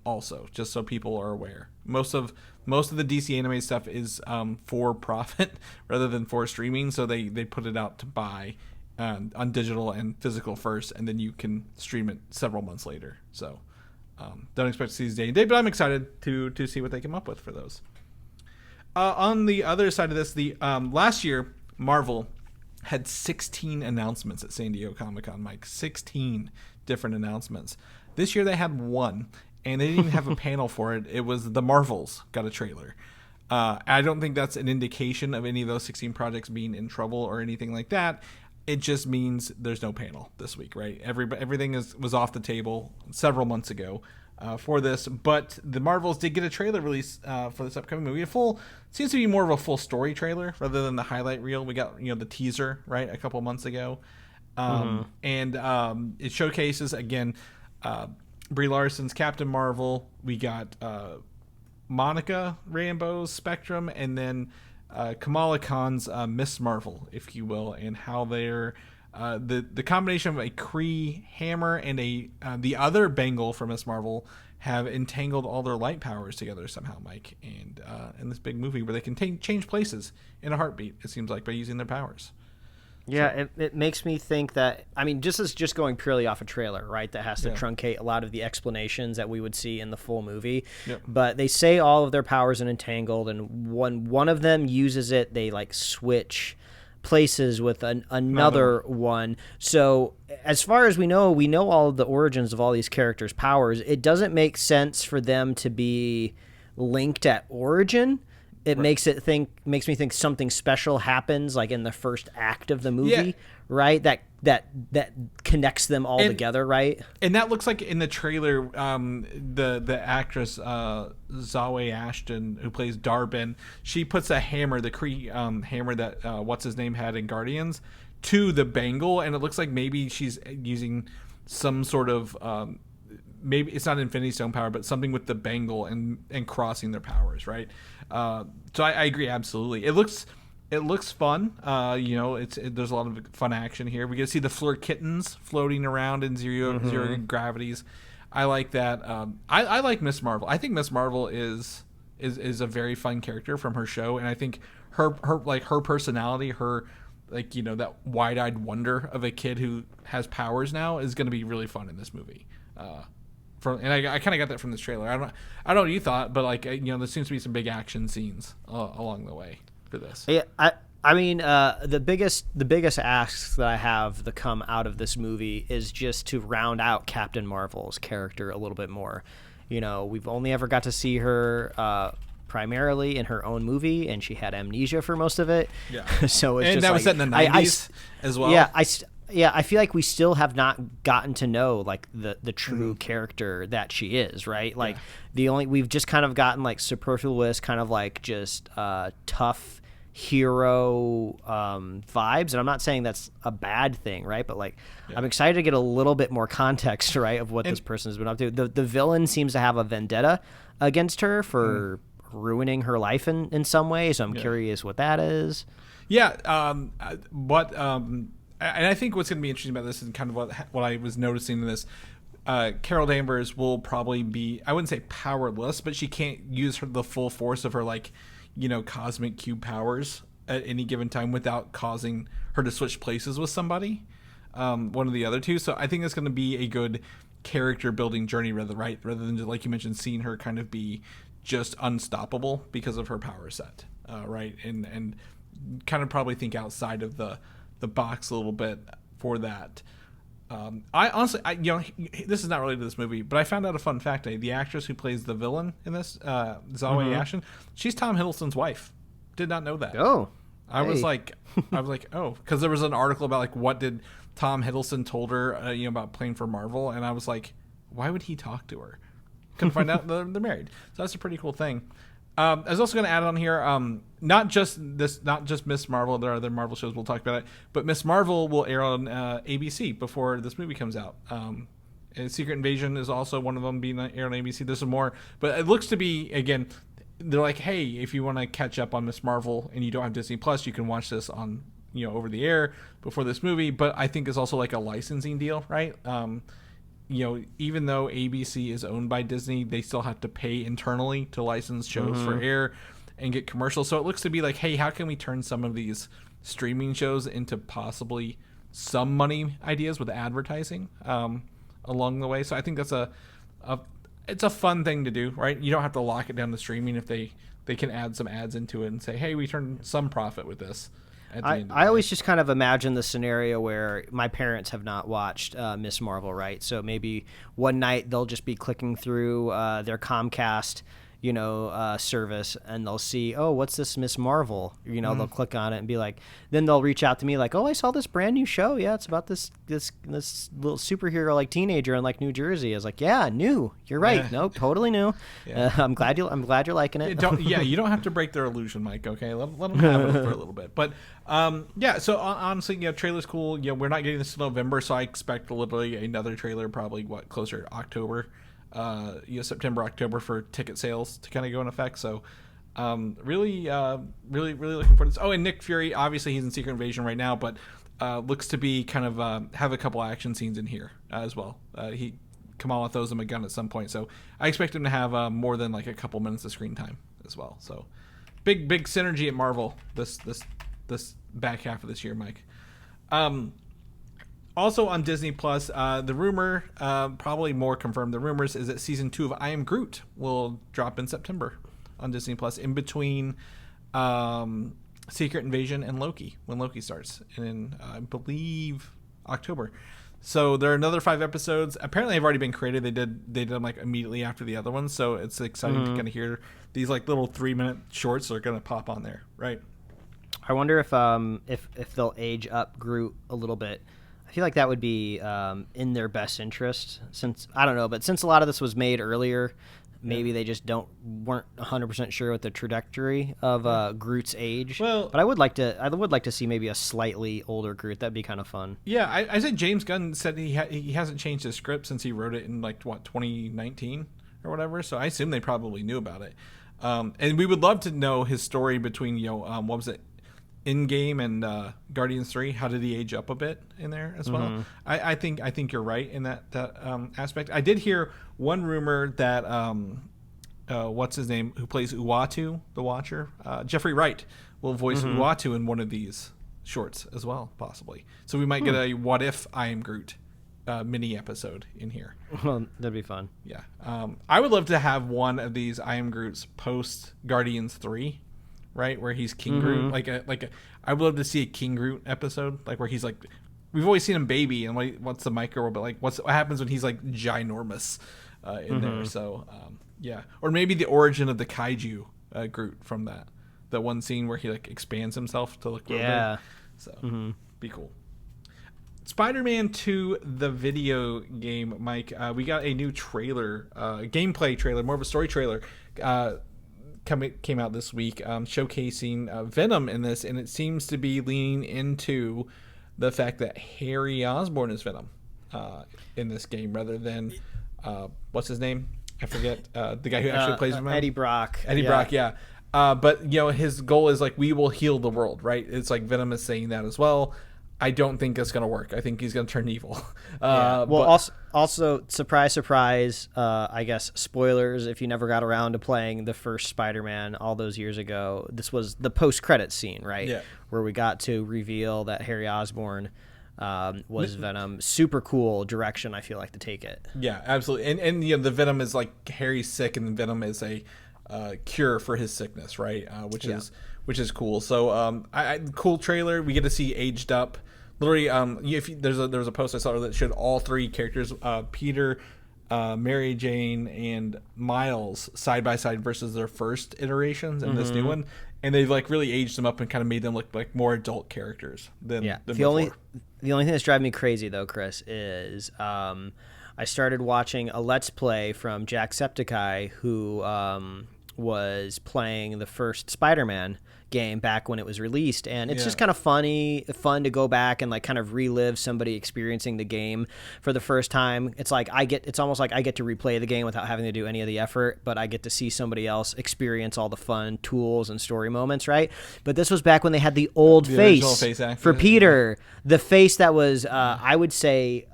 Also, just so people are aware, most of the DC anime stuff is for profit rather than for streaming. So they put it out to buy on digital and physical first, and then you can stream it several months later. So don't expect to see these day and day, but I'm excited to see what they come up with for those. On the other side of this, the last year Marvel had 16 announcements at San Diego Comic-Con, Mike. 16 different announcements. This year they had one, and they didn't even have a panel for it. It was the Marvels got a trailer. I don't think that's an indication of any of those 16 projects being in trouble or anything like that. It just means there's no panel this week, right? Everything was off the table several months ago for this, but the Marvels did get a trailer release for this upcoming movie. Seems to be more of a full story trailer rather than the highlight reel. We got the teaser right a couple months ago, and it showcases again Brie Larson's Captain Marvel. We got Monica Rambeau's Spectrum, and then Kamala Khan's Miss Marvel, if you will, and how they're the combination of a Kree hammer and the other Bengal from Miss Marvel have entangled all their light powers together somehow, Mike, and in this big movie where they can change places in a heartbeat, it seems like, by using their powers. Yeah, it makes me think that, I mean, just going purely off a trailer, right, that has to truncate a lot of the explanations that we would see in the full movie. Yep. But they say all of their powers are entangled, and when one of them uses it, they like switch places with another one. So as far as we know all of the origins of all these characters' powers. It doesn't make sense for them to be linked at origin. It makes me think something special happens like in the first act of the movie, right? That connects them all together, right? And that looks like in the trailer, the actress Zawe Ashton, who plays Darbin, she puts a hammer, the Kree hammer that what's his name had in Guardians, to the bangle, and it looks like maybe she's using some sort of maybe it's not Infinity Stone power, but something with the bangle and crossing their powers, right? So I agree absolutely. It looks fun. There's a lot of fun action here. We get to see the Fleur kittens floating around in zero gravities. I like that. I like Miss Marvel. I think Miss Marvel is a very fun character from her show, and I think her personality, that wide-eyed wonder of a kid who has powers now is going to be really fun in this movie. I kind of got that from this trailer. I don't know what you thought, but there seems to be some big action scenes along the way for this. Yeah, I mean, the biggest asks that I have that come out of this movie is just to round out Captain Marvel's character a little bit more. We've only ever got to see her primarily in her own movie, and she had amnesia for most of it. Yeah. So it's and just that was set in the 90s as well. Yeah, I feel like we still have not gotten to know the true character that she is, right? We've just kind of gotten superfluous, kind of just tough hero vibes, and I'm not saying that's a bad thing, right? But I'm excited to get a little bit more context, right, of what this person has been up to. The villain seems to have a vendetta against her for ruining her life in some way, so I'm curious what that is. And I think what's going to be interesting about this and kind of what I was noticing in this, Carol Danvers will probably be, I wouldn't say powerless, but she can't use the full force of her cosmic cube powers at any given time without causing her to switch places with somebody, one of the other two. So I think it's going to be a good character building journey rather than just, like you mentioned, seeing her kind of be just unstoppable because of her power set, right? And kind of probably think outside of the box a little bit for that. I honestly, this is not related to this movie, but I found out a fun fact. The actress who plays the villain in this, Zawe Ashton, she's Tom Hiddleston's wife. Did not know that. Oh, I was like, oh, because there was an article about what did Tom Hiddleston told her, about playing for Marvel, and I was like, why would he talk to her? Couldn't find out they're married. So that's a pretty cool thing. I was also going to add on here, not just Miss Marvel. There are other Marvel shows we'll talk about it, but Miss Marvel will air on ABC before this movie comes out. And Secret Invasion is also one of them being aired on ABC. There's some more, but it looks to be, again, they're like, hey, if you want to catch up on Miss Marvel and you don't have Disney Plus, you can watch this on over the air before this movie. But I think it's also like a licensing deal, right? Even though ABC is owned by Disney, they still have to pay internally to license shows for air and get commercials. So it looks to be like, hey, how can we turn some of these streaming shows into possibly some money ideas with advertising along the way? So I think that's it's a fun thing to do, right? You don't have to lock it down to streaming if they can add some ads into it and say, hey, we turned some profit with this. I always just kind of imagine the scenario where my parents have not watched Miss Marvel, right? So maybe one night they'll just be clicking through their Comcast, service, and they'll see, oh, what's this Miss Marvel? They'll click on it and be like, then they'll reach out to me like, oh, I saw this brand new show. Yeah, it's about this little superhero like teenager in like New Jersey. I was like, yeah, new. You're right. Yeah. No, totally new. Yeah. I'm glad you're liking it. You don't have to break their illusion, Mike. Okay, let them have it for a little bit. But so honestly, trailer's cool. We're not getting this in November, so I expect literally another trailer, probably closer to October. September, October for ticket sales to kind of go in effect. So really looking forward to this. Oh, and Nick Fury, obviously he's in Secret Invasion right now, but looks to be kind of have a couple action scenes in here as well. Kamala throws him a gun at some point, so I expect him to have more than like a couple minutes of screen time as well. So big synergy at Marvel this back half of this year, Mike. Also on Disney Plus, the rumor, probably more confirmed, the rumors is that season 2 of I Am Groot will drop in September on Disney Plus, in between Secret Invasion and Loki, when Loki starts in I believe October. So there are another 5 episodes. Apparently they've already been created. They did them like immediately after the other ones, so it's exciting to kind of hear these like little 3-minute shorts that are going to pop on there, right? I wonder if they'll age up Groot a little bit. I feel like that would be in their best interest, since a lot of this was made earlier, maybe they just weren't 100% sure with the trajectory of Groot's age. Well, but I would like to see maybe a slightly older Groot. That'd be kind of fun. Yeah, I said James Gunn said he hasn't changed his script since he wrote it in 2019 or whatever. So I assume they probably knew about it. And we would love to know his story between what was it? In-game and Guardians 3, how did he age up a bit in there as well? I think you're right in that aspect. I did hear one rumor that what's his name, who plays Uatu the Watcher, Jeffrey Wright, will voice Uatu in one of these shorts as well, possibly. So we might get a What If I Am Groot mini episode in here. Well, that'd be fun. Yeah, I would love to have one of these I Am Groots post Guardians 3. Right, where he's King Groot, I would love to see a King Groot episode, like where he's like, we've always seen him baby, and what's the micro, but like what happens when he's like ginormous in there? So or maybe the origin of the kaiju Groot from that one scene where he like expands himself to look real big. So be cool. Spider-Man 2, the video game, Mike. We got a new trailer, gameplay trailer, more of a story trailer. Came out this week, showcasing Venom in this, and it seems to be leaning into the fact that Harry Osborn is Venom in this game, rather than what's his name? I forget the guy who actually plays Venom. Eddie Brock. Brock, yeah. But his goal is like, we will heal the world, right? It's like Venom is saying that as well. I don't think it's going to work. I think he's going to turn evil. Also, surprise, I guess, spoilers, if you never got around to playing the first Spider-Man all those years ago, this was the post-credits scene, right? Yeah. Where we got to reveal that Harry Osborn was Venom. Super cool direction, I feel like, to take it. Yeah, absolutely. And the Venom is like, Harry's sick, and Venom is a cure for his sickness, right? Which is cool. So cool trailer. We get to see aged up. Literally, there's a post I saw that showed all 3 characters, Peter, Mary Jane, and Miles side by side versus their first iterations in this new one, and they've like really aged them up and kind of made them look like more adult characters than before. The only thing that's driving me crazy though, Chris, is I started watching a Let's Play from Jacksepticeye, who was playing the first Spider-Man game back when it was released, and it's just kind of fun to go back and like kind of relive somebody experiencing the game for the first time. It's like it's almost like I get to replay the game without having to do any of the effort, but I get to see somebody else experience all the fun tools and story moments, right? But this was back when they had the old face for Peter, the face that was I would say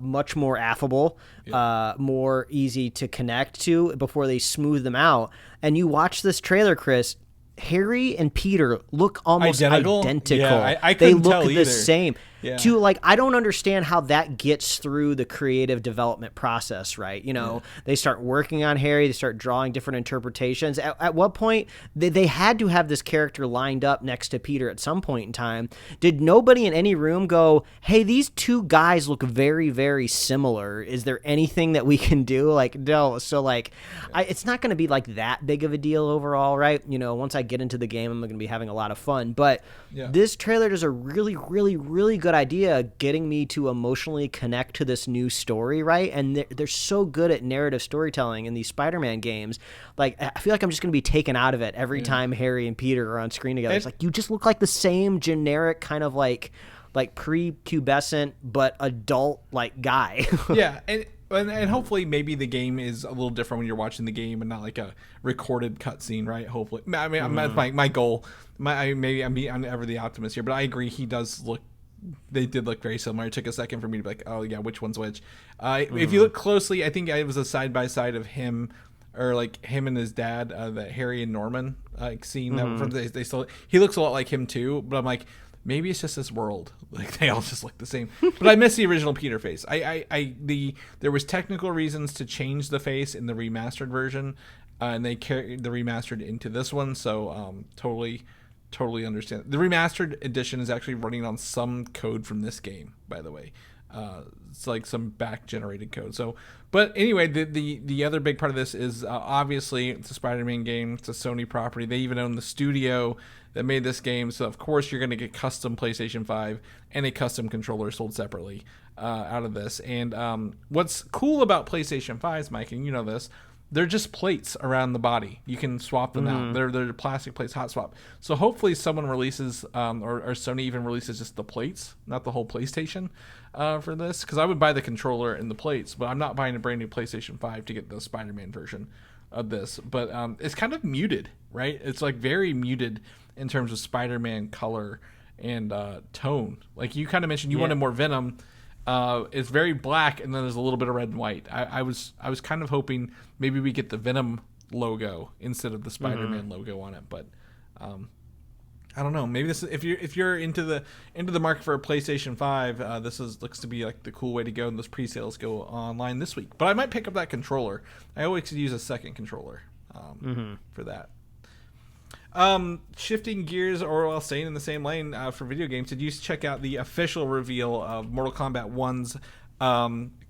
much more affable, more easy to connect to before they smooth them out. And you watch this trailer, Chris, Harry and Peter look almost identical. Yeah, I they couldn't look tell the either. same. Yeah. To like, I don't understand how that gets through the creative development process, right? You know, they start working on Harry, they start drawing different interpretations. At what point they had to have this character lined up next to Peter at some point in time. Did nobody in any room go, hey, these two guys look very, very similar. Is there anything that we can do? Like, no. So like, it's not going to be like that big of a deal overall, right? You know, once I get into the game, I'm going to be having a lot of fun. But this trailer does a really, really, really good idea getting me to emotionally connect to this new story, right? And they're so good at narrative storytelling in these Spider-Man games. Like, I feel like I'm just going to be taken out of it every time Harry and Peter are on screen together. It's like, you just look like the same generic kind of like pre-pubescent but adult like guy. And hopefully maybe the game is a little different when you're watching the game and not like a recorded cutscene, right? Hopefully. I mean, that's my goal. Maybe I'm ever the optimist here, but I agree they did look very similar. It took a second for me to be like, oh yeah, which one's which. If you look closely, I think it was a side by side of him, or like him and his dad, the Harry and Norman scene that from they still. He looks a lot like him too, but I'm like, maybe it's just this world. Like they all just look the same. But I miss the original Peter face. There was technical reasons to change the face in the remastered version, and they carried the remastered into this one. So totally understand. The remastered edition is actually running on some code from this game, by the way. It's like some back generated code. So, but anyway, the other big part of this is obviously it's a Spider-Man game. It's a Sony property. They even own the studio that made this game. So of course you're going to get custom PlayStation 5 and a custom controller sold separately out of this. And what's cool about PlayStation 5s, Mike, and you know this, they're just plates around the body. You can swap them out. They're plastic plates, hot swap. So hopefully someone releases, or Sony even releases just the plates, not the whole PlayStation for this. Because I would buy the controller and the plates, but I'm not buying a brand new PlayStation 5 to get the Spider-Man version of this. But it's kind of muted, right? It's like very muted in terms of Spider-Man color and tone. Like you kind of mentioned, you wanted more Venom. It's very black, and then there's a little bit of red and white. I was kind of hoping maybe we get the Venom logo instead of the Spider-Man logo on it, but I don't know. Maybe this is, if you're into the market for a PlayStation 5, looks to be like the cool way to go, and those pre-sales go online this week. But I might pick up that controller. I always could use a second controller for that. Shifting gears, or while staying in the same lane for video games, did you check out the official reveal of Mortal Kombat 1's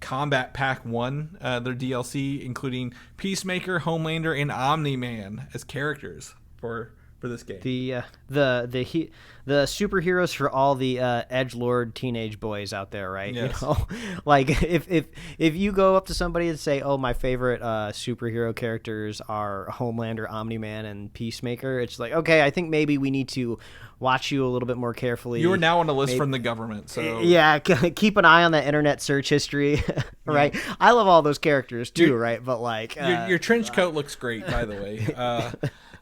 Combat Pack 1, their DLC, including Peacemaker, Homelander, and Omni-Man as characters for this game? The superheroes for all the edgelord teenage boys out there, right? Yes. You know, like if you go up to somebody and say, "Oh, my favorite superhero characters are Homelander, Omni-Man, and Peacemaker," it's like, okay, I think maybe we need to watch you a little bit more carefully. You are now on a list from the government, so yeah, keep an eye on that internet search history, right? Yeah. I love all those characters too, right? But like, your trench coat looks great, by the way.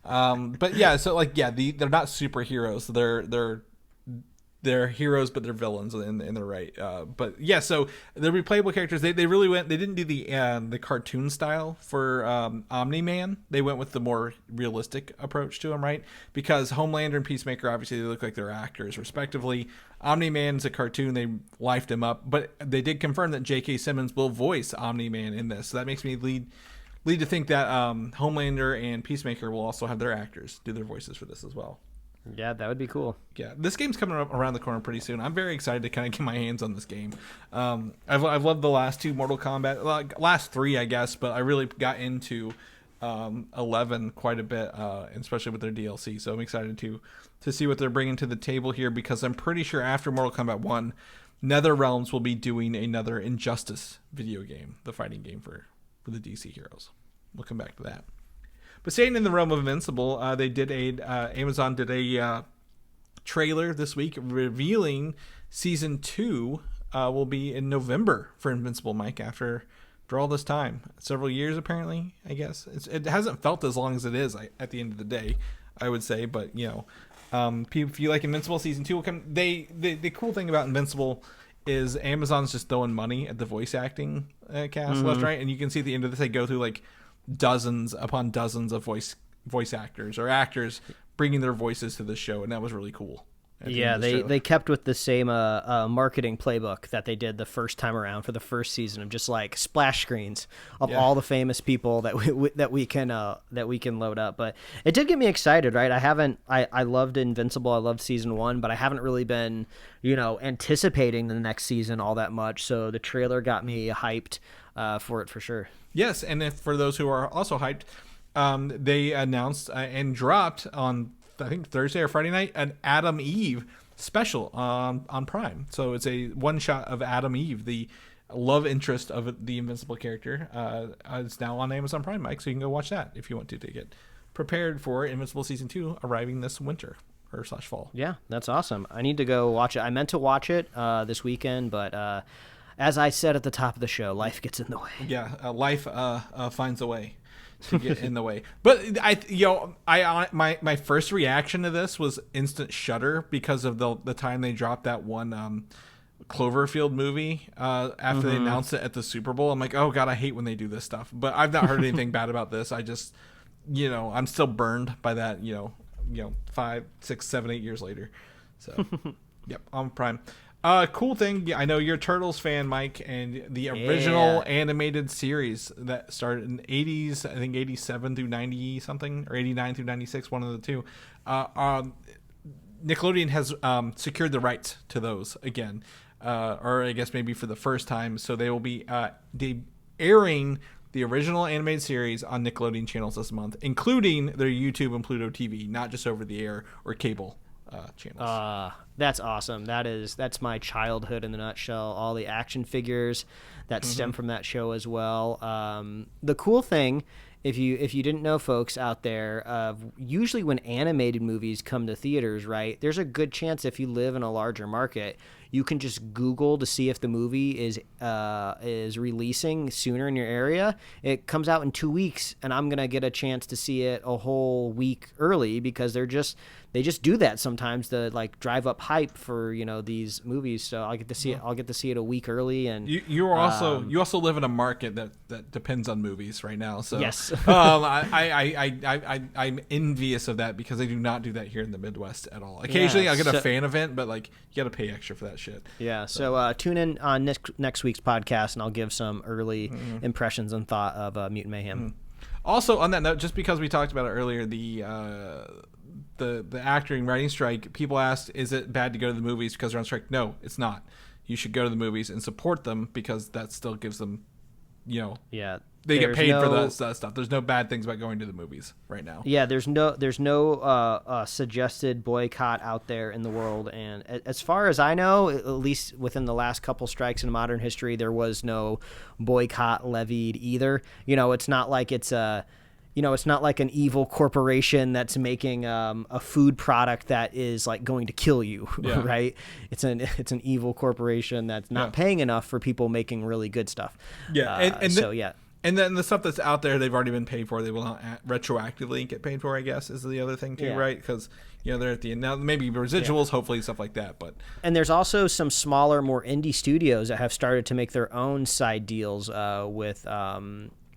But yeah, so like, yeah, they're not superheroes. They're heroes, but they're villains, and they're right. But yeah, so the replayable characters, they really went. They didn't do the cartoon style for Omni-Man. They went with the more realistic approach to him, right? Because Homelander and Peacemaker, obviously, they look like they're actors, respectively. Omni-Man's a cartoon. They lifed him up, but they did confirm that J.K. Simmons will voice Omni-Man in this. So that makes me lead to think that Homelander and Peacemaker will also have their actors do their voices for this as well. Yeah, that would be cool. Yeah, this game's coming up around the corner pretty soon. I'm very excited to kind of get my hands on this game. I've loved the last two Mortal Kombat, last three, I guess, but I really got into 11 quite a bit, especially with their DLC. So I'm excited to see what they're bringing to the table here, because I'm pretty sure after Mortal Kombat 1, NetherRealms will be doing another Injustice video game, the fighting game for the DC heroes. We'll come back to that. But staying in the realm of Invincible, Amazon did a trailer this week revealing season 2 will be in November for Invincible, Mike, after all this time. Several years, apparently, I guess. It hasn't felt as long as it is at the end of the day, I would say. But, if you like Invincible, season 2 will come. The cool thing about Invincible is Amazon's just throwing money at the voice acting cast left, right? And you can see at the end of this, they go through like dozens upon dozens of voice actors or actors bringing their voices to the show, and that was really cool. Yeah, they kept with the same marketing playbook that they did the first time around for the first season of just like splash screens of all the famous people that we can load up. But it did get me excited, right? I loved Invincible, I loved season 1, but I haven't really been anticipating the next season all that much. So the trailer got me hyped for it for sure. Yes, and for those who are also hyped, they announced and dropped on, I think, Thursday or Friday night, an Adam Eve special on Prime. So it's a one shot of Adam Eve, the love interest of the Invincible character. It's now on Amazon Prime, Mike, so you can go watch that if you want to get prepared for Invincible season 2 arriving this winter or /fall. Yeah, that's awesome. I need to go watch it. I meant to watch it this weekend, but as I said at the top of the show, life gets in the way. Yeah, life finds a way to get in the way. But my first reaction to this was instant shudder because of the time they dropped that one Cloverfield movie after they announced it at the Super Bowl. I'm like, oh god, I hate when they do this stuff. But I've not heard anything bad about this. I just, I'm still burned by that. 5, 6, 7, 8 years later. So, yep, on Prime. Cool thing, I know you're a Turtles fan, Mike, and the original animated series that started in the 80s, I think 87 through 90 something, or 89 through 96, one of the two. Nickelodeon has secured the rights to those again, or I guess maybe for the first time. So they will be airing the original animated series on Nickelodeon channels this month, including their YouTube and Pluto TV, not just over the air or cable channels. That's awesome. That's my childhood in a nutshell. All the action figures that stem from that show as well. The cool thing, if you didn't know, folks out there, usually when animated movies come to theaters, right, there's a good chance if you live in a larger market, you can just Google to see if the movie is releasing sooner in your area. It comes out in 2 weeks, and I'm gonna get a chance to see it a whole week early because they just do that sometimes to like drive up hype for these movies. So I'll get to see it. I'll get to see it a week early. And you also live in a market that depends on movies right now. So yes, I'm envious of that because they do not do that here in the Midwest at all. Occasionally I'll get a fan event, but like you got to pay extra for that shit. Yeah. So tune in on next week's podcast, and I'll give some early impressions and thought of Mutant Mayhem. Also, on that note, just because we talked about it earlier, the acting writing strike, people asked, is it bad to go to the movies because they're on strike? No, it's not. You should go to the movies and support them because that still gives them, they get paid for that stuff. There's no bad things about going to the movies right now. Yeah, there's no suggested boycott out there in the world, and as far as I know, at least within the last couple strikes in modern history, there was no boycott levied either. It's not like it's it's not like an evil corporation that's making a food product that is like going to kill you, right? It's an evil corporation that's not paying enough for people making really good stuff. Yeah, and then the stuff that's out there, they've already been paid for. They will not retroactively get paid for, I guess, is the other thing too, right? Because they're at the end now. Maybe residuals, hopefully stuff like that. And there's also some smaller, more indie studios that have started to make their own side deals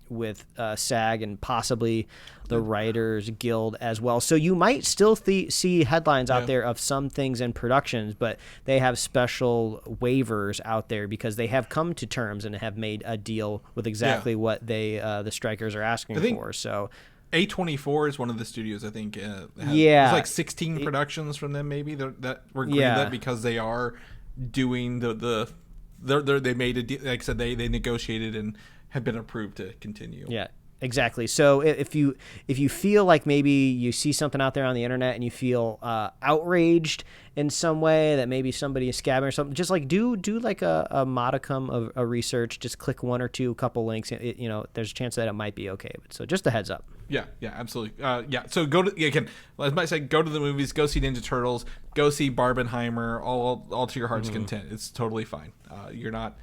with SAG and possibly the Writers Guild as well. So you might still see headlines out there of some things in productions, but they have special waivers out there because they have come to terms and have made a deal with exactly what the strikers are asking for. So A24 is one of the studios, I think. There's like 16 productions from them maybe that were greenlit because they are doing they made a deal. Like I said, they negotiated and have been approved to continue. Yeah, exactly. So if you feel like maybe you see something out there on the internet and you feel outraged in some way that maybe somebody is scamming or something, just like do like a modicum of a research. Just click one or two couple links. There's a chance that it might be okay. So just a heads up. Yeah, absolutely. So go to again. As I said, go to the movies. Go see Ninja Turtles. Go see Barbenheimer. All to your heart's content. It's totally fine. You're not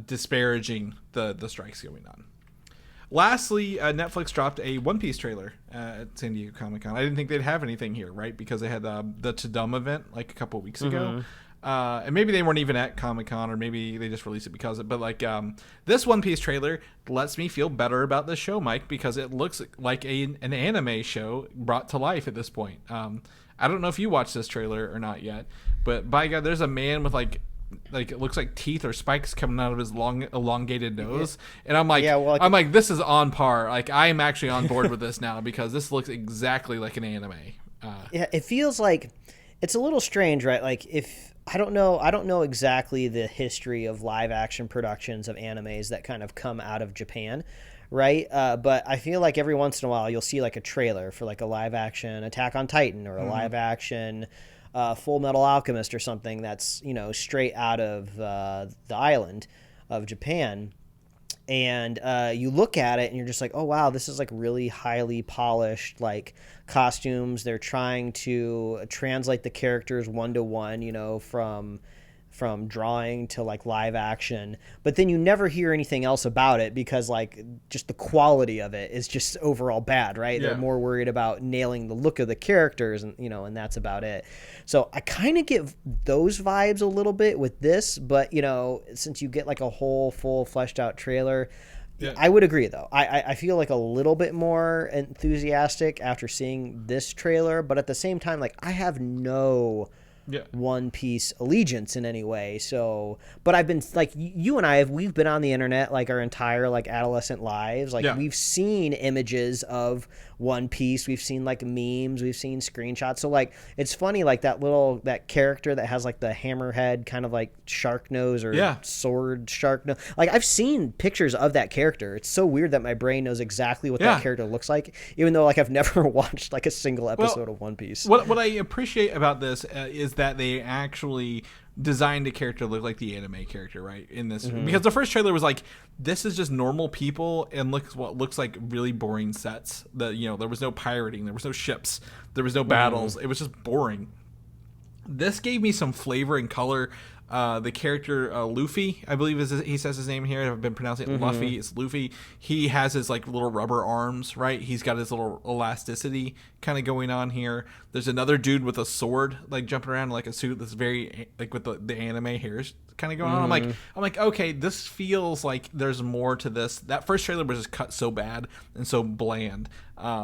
disparaging the strikes going on. Lastly, Netflix dropped a One Piece trailer at San Diego Comic-Con. I didn't think they'd have anything here, right? Because they had the Tudum event like a couple of weeks ago. And maybe they weren't even at Comic-Con, or maybe they just released it because of it. But like this One Piece trailer lets me feel better about this show, Mike, because it looks like an anime show brought to life at this point. I don't know if you watched this trailer or not yet, but by God, there's a man with like it looks like teeth or spikes coming out of his long elongated nose, and I'm like, I'm like, this is on par. Like, I am actually on board with this now because this looks exactly like an anime. It feels like it's a little strange, right? Like, if I don't know exactly the history of live action productions of animes that kind of come out of Japan, right? But I feel like every once in a while you'll see like a trailer for like a live action Attack on Titan or a live action Full Metal Alchemist or something that's, straight out of the island of Japan. And you look at it and you're just like, oh, wow, this is like really highly polished, like costumes. They're trying to translate the characters one-to-one, from drawing to like live action, but then you never hear anything else about it because like just the quality of it is just overall bad, right? Yeah. They're more worried about nailing the look of the characters and and that's about it. So I kind of get those vibes a little bit with this, but since you get like a whole full fleshed out trailer, I would agree though. I feel like a little bit more enthusiastic after seeing this trailer, but at the same time, like I have no One Piece allegiance in any way. So, but I've been like you and we've been on the internet like our entire like adolescent lives. Like we've seen images of One Piece. We've seen like memes. We've seen screenshots. So like it's funny like that character that has like the hammerhead kind of like shark nose or sword shark nose. Like I've seen pictures of that character. It's so weird that my brain knows exactly what that character looks like, even though like I've never watched like a single episode of One Piece. What I appreciate about this is that they actually designed a character to look like the anime character, right? In this, because the first trailer was like, this is just normal people and looks like really boring sets. There was no pirating, there was no ships, there was no battles. It was just boring. This gave me some flavor and color. The character Luffy, I believe he says his name here. I've been pronouncing it Luffy. It's Luffy. He has his like little rubber arms, right? He's got his little elasticity kind of going on here. There's another dude with a sword like jumping around in, like a suit that's very like with the anime hairs kind of going on. I'm like, okay, this feels like there's more to this. That first trailer was just cut so bad and so bland.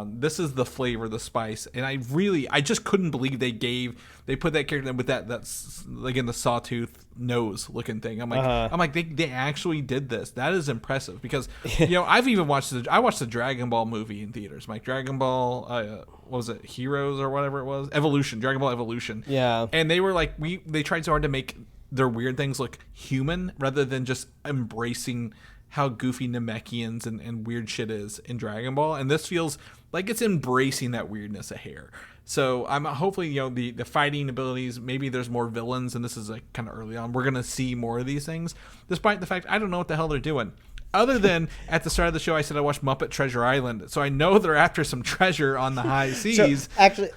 This is the flavor, the spice, and I just couldn't believe they put that character with that's again the sawtooth nose looking thing. I'm like they actually did this. That is impressive because I've even watched the Dragon Ball movie in theaters. Like Dragon Ball, what was it, Heroes or whatever it was, Dragon Ball Evolution. Yeah, and they were like they tried so hard to make their weird things look human rather than just embracing how goofy Namekians and weird shit is in Dragon Ball, and this feels like it's embracing that weirdness a hair. So I'm hopefully the fighting abilities, maybe there's more villains, and this is like kind of early on. We're gonna see more of these things, despite the fact I don't know what the hell they're doing. Other than at the start of the show, I said I watched Muppet Treasure Island, so I know they're after some treasure on the high seas. So actually,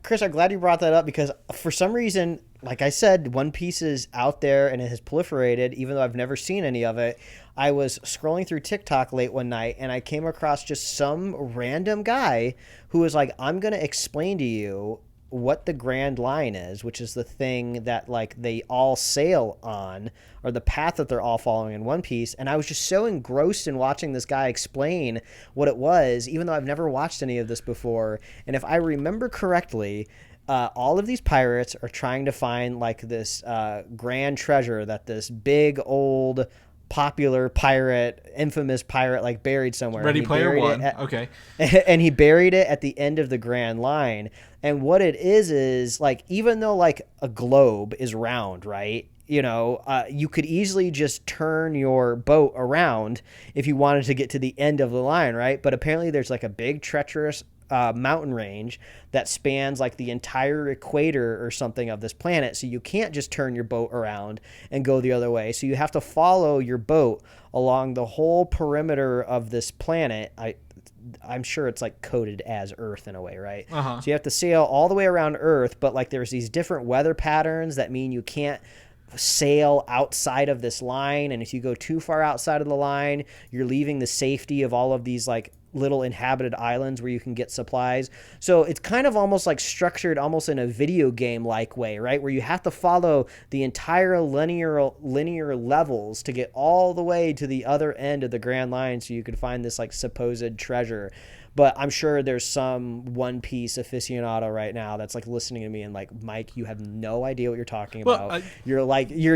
Chris, I'm glad you brought that up because for some reason, like I said, One Piece is out there and it has proliferated, even though I've never seen any of it. I was scrolling through TikTok late one night and I came across just some random guy who was like, I'm going to explain to you what the Grand Line is, which is the thing that like they all sail on, or the path that they're all following in One Piece. And I was just so engrossed in watching this guy explain what it was, even though I've never watched any of this before. And if I remember correctly, all of these pirates are trying to find like this grand treasure that this big old popular pirate, infamous pirate, like buried somewhere. Ready Player One. Okay. And he buried it at the end of the Grand Line. And what it is like, even though like a globe is round, right? You could easily just turn your boat around if you wanted to get to the end of the line, right? But apparently there's like a big treacherous mountain range that spans like the entire equator or something of this planet. So you can't just turn your boat around and go the other way. So you have to follow your boat along the whole perimeter of this planet. I'm sure it's like coded as Earth in a way, right? So you have to sail all the way around Earth, but like there's these different weather patterns that mean you can't sail outside of this line, and if you go too far outside of the line, you're leaving the safety of all of these like little inhabited islands where you can get supplies. So it's kind of almost like structured almost in a video game like way, right, where you have to follow the entire linear levels to get all the way to the other end of the Grand Line so you could find this like supposed treasure. But I'm sure there's some One Piece aficionado right now that's like listening to me and like, Mike, you have no idea what you're talking about. You're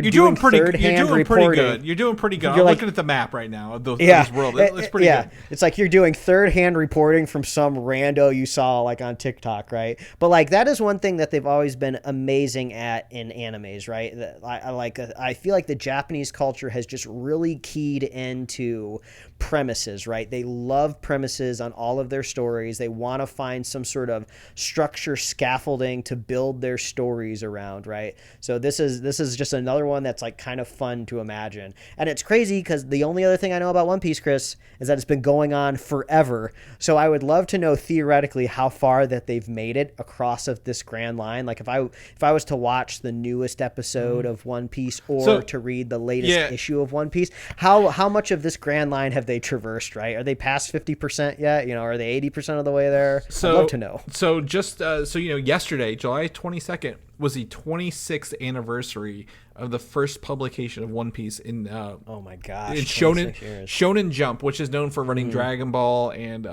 doing third-hand reporting. You're doing pretty good. I'm like, looking at the map right now of this world. It's pretty good. It's like you're doing third-hand reporting from some rando you saw like on TikTok, right? But like that is one thing that they've always been amazing at in animes, right? I feel like the Japanese culture has just really keyed into premises, right? They love premises on all of their stories. They want to find some sort of structure scaffolding to build their stories around, right? So this is just another one that's like kind of fun to imagine. And it's crazy because the only other thing I know about One Piece, Chris, is that it's been going on forever. So I would love to know theoretically how far that they've made it across of this Grand Line. Like if I was to watch the newest episode of One Piece or to read the latest issue of One Piece, how much of this Grand Line have they traversed, right? Are they past 50% yet? Are they 80% of the way there? I'd love to know. So just yesterday, July 22nd, was the 26th anniversary of the first publication of One Piece in oh my gosh, in Shonen Jump, which is known for running Dragon Ball and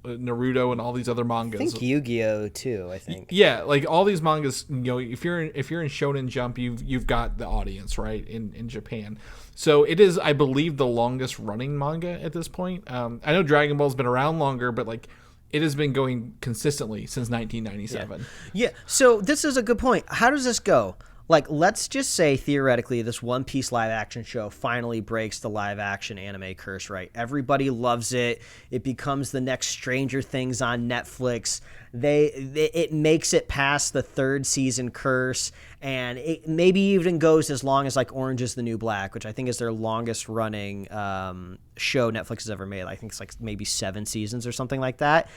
Naruto and all these other mangas. I think Yu-Gi-Oh too, I think. Yeah, like all these mangas, if you're in Shonen Jump, you've got the audience, right, in Japan. So it is, I believe, the longest running manga at this point. I know Dragon Ball's been around longer, but like it has been going consistently since 1997. Yeah. So this is a good point. How does this go? Like, let's just say theoretically this One Piece live action show finally breaks the live action anime curse, right? Everybody loves it. It becomes the next Stranger Things on Netflix. It makes it past the third season curse, and it maybe even goes as long as like Orange is the New Black, which I think is their longest running show Netflix has ever made. I think it's like maybe 7 seasons or something like that.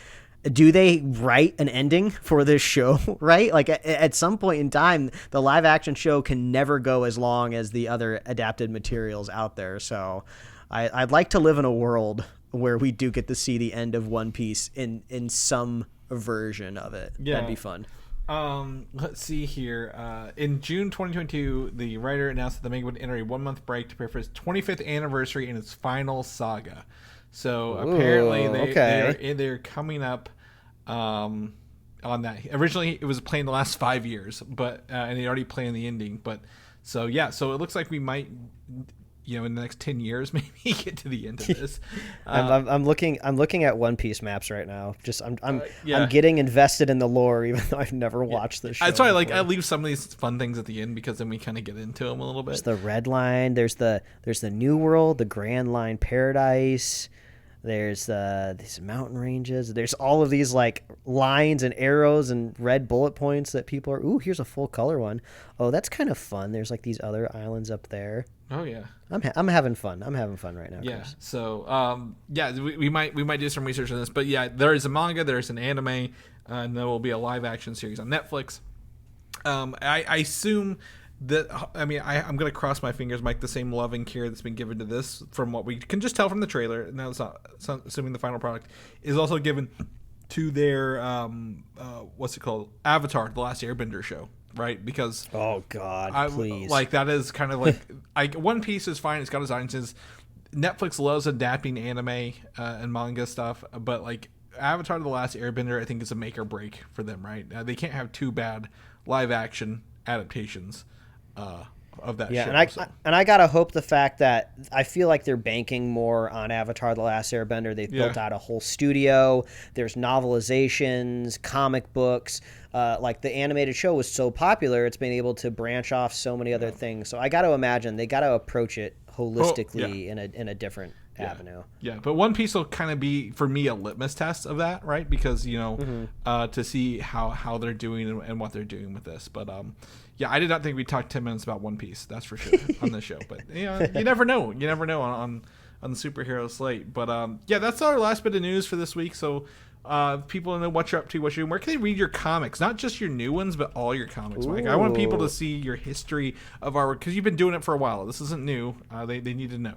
Do they write an ending for this show, right? Like at some point in time, the live action show can never go as long as the other adapted materials out there. So I'd like to live in a world where we do get to see the end of One Piece in some version of it. Yeah. That'd be fun. Let's see here. In June 2022, the writer announced that the manga would enter a 1-month break to prepare for its 25th anniversary and its final saga. So apparently they're coming up on that. Originally it was planned the last 5 years, but and they already planned the ending. But so it looks like we might, in the next 10 years maybe get to the end of this. I'm looking at One Piece maps right now. I'm getting invested in the lore, even though I've never watched this show. That's why I leave some of these fun things at the end, because then we kind of get into them a little bit. There's the Red Line. There's the New World, the Grand Line Paradise. There's these mountain ranges. There's all of these like lines and arrows and red bullet points that people are. Ooh, here's a full color one. Oh, that's kind of fun. There's like these other islands up there. Oh yeah, I'm having fun. I'm having fun right now. Yeah. Chris. So we might do some research on this, but yeah, there is a manga, there's an anime, and there will be a live action series on Netflix. I assume that I'm going to cross my fingers, Mike, the same love and care that's been given to this, from what we can just tell from the trailer. Now it's not assuming the final product is also given to their what's it called, Avatar: The Last Airbender show. Right, because oh god, please, like that is kind of like One Piece is fine. It's got its audiences. Netflix loves adapting anime and manga stuff, but like Avatar: The Last Airbender, I think is a make or break for them. Right, they can't have 2 bad live action adaptations of that show. And I gotta hope the fact that I feel like they're banking more on Avatar: The Last Airbender. They've built out a whole studio. There's novelizations, comic books. Like the animated show was so popular, it's been able to branch off so many other things. So I got to imagine they got to approach it holistically in a different avenue. Yeah, but One Piece will kind of be, for me, a litmus test of that, right? Because, to see how they're doing and what they're doing with this. But, yeah, I did not think we'd talk 10 minutes about One Piece, that's for sure, on this show. But, you never know. You never know on the Superhero Slate. But, yeah, that's our last bit of news for this week. So, people know what you're up to, what you're doing. Where can they read your comics? Not just your new ones, but all your comics, Mike. I want people to see your history of artwork, because you've been doing it for a while. This isn't new. They need to know.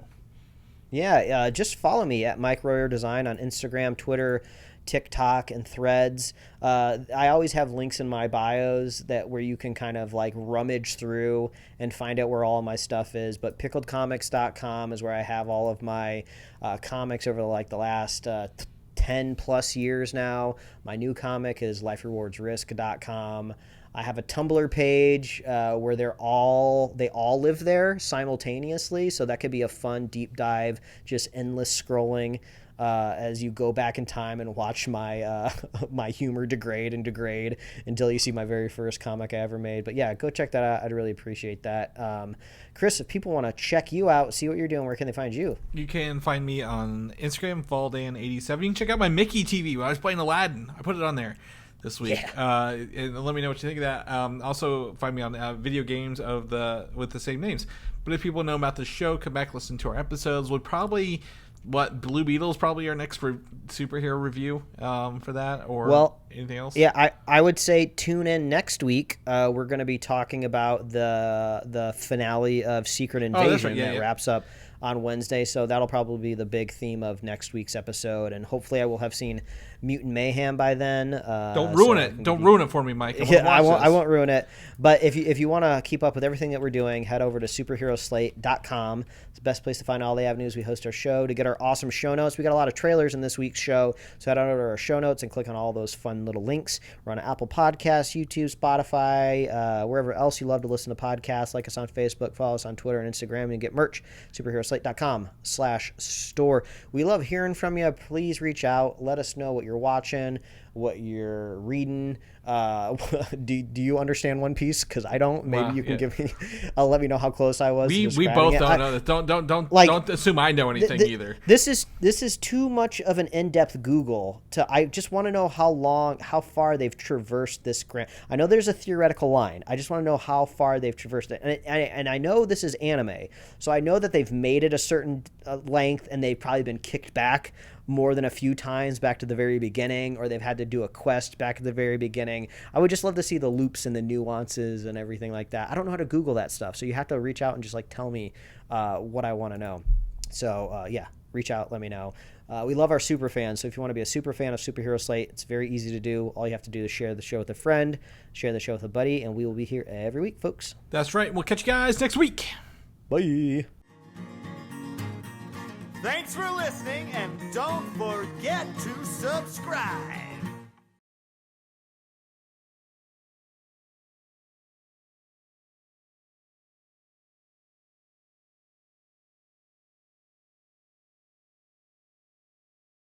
Yeah, just follow me at Mike Royer Design on Instagram, Twitter, TikTok, and Threads. I always have links in my bios where you can kind of like rummage through and find out where all of my stuff is. But pickledcomics.com is where I have all of my comics over like the last 10 plus years now. My new comic is liferewardsrisk.com. I have a Tumblr page where they all live there simultaneously, so that could be a fun deep dive, just endless scrolling as you go back in time and watch my my humor degrade until you see my very first comic I ever made. But yeah, go check that out. I'd really appreciate that. Chris, if people want to check you out, see what you're doing, where can they find you? You can find me on Instagram, Valdan87. You can check out my Mickey TV when I was playing Aladdin. I put it on there this week. And let me know what you think of that. Also find me on video games with the same names. But if people know about the show, come back, listen to our episodes. Blue Beetle is probably our next superhero review for that, or anything else? Yeah, I would say tune in next week. We're going to be talking about the finale of Secret Invasion that wraps up on Wednesday, so that'll probably be the big theme of next week's episode, and hopefully I will have seen Mutant Mayhem by then. Don't ruin it. Don't ruin it for me, Mike. I won't ruin it. But if you want to keep up with everything that we're doing, head over to superheroslate.com. It's the best place to find all the avenues we host our show. To get our awesome show notes, we got a lot of trailers in this week's show, so head on over to our show notes and click on all those fun little links. We're on Apple Podcasts, YouTube, Spotify, wherever else you love to listen to podcasts. Like us on Facebook, follow us on Twitter and Instagram, and get merch. superheroslate.com/store. We love hearing from you. Please reach out. Let us know what you're watching, what you're reading. Do you understand One Piece? Because I don't. Maybe you can give me. Let me know how close I was. We both don't know this. Don't assume I know anything either. This is too much of an in-depth Google. I just want to know how far they've traversed this grant. I know there's a theoretical line. I just want to know how far they've traversed it. And I know this is anime, so I know that they've made it a certain length, and they've probably been kicked back more than a few times back to the very beginning, or they've had to do a quest back at the very beginning. I would just love to see the loops and the nuances and everything like that. I don't know how to Google that stuff, so you have to reach out and just tell me what I want to know. So reach out, let me know. We love our super fans, so if you want to be a super fan of Superhero Slate, it's very easy to do. All you have to do is share the show with a friend, share the show with a buddy, and we will be here every week, folks. That's right. We'll catch you guys next week. Bye. Thanks for listening, and don't forget to subscribe.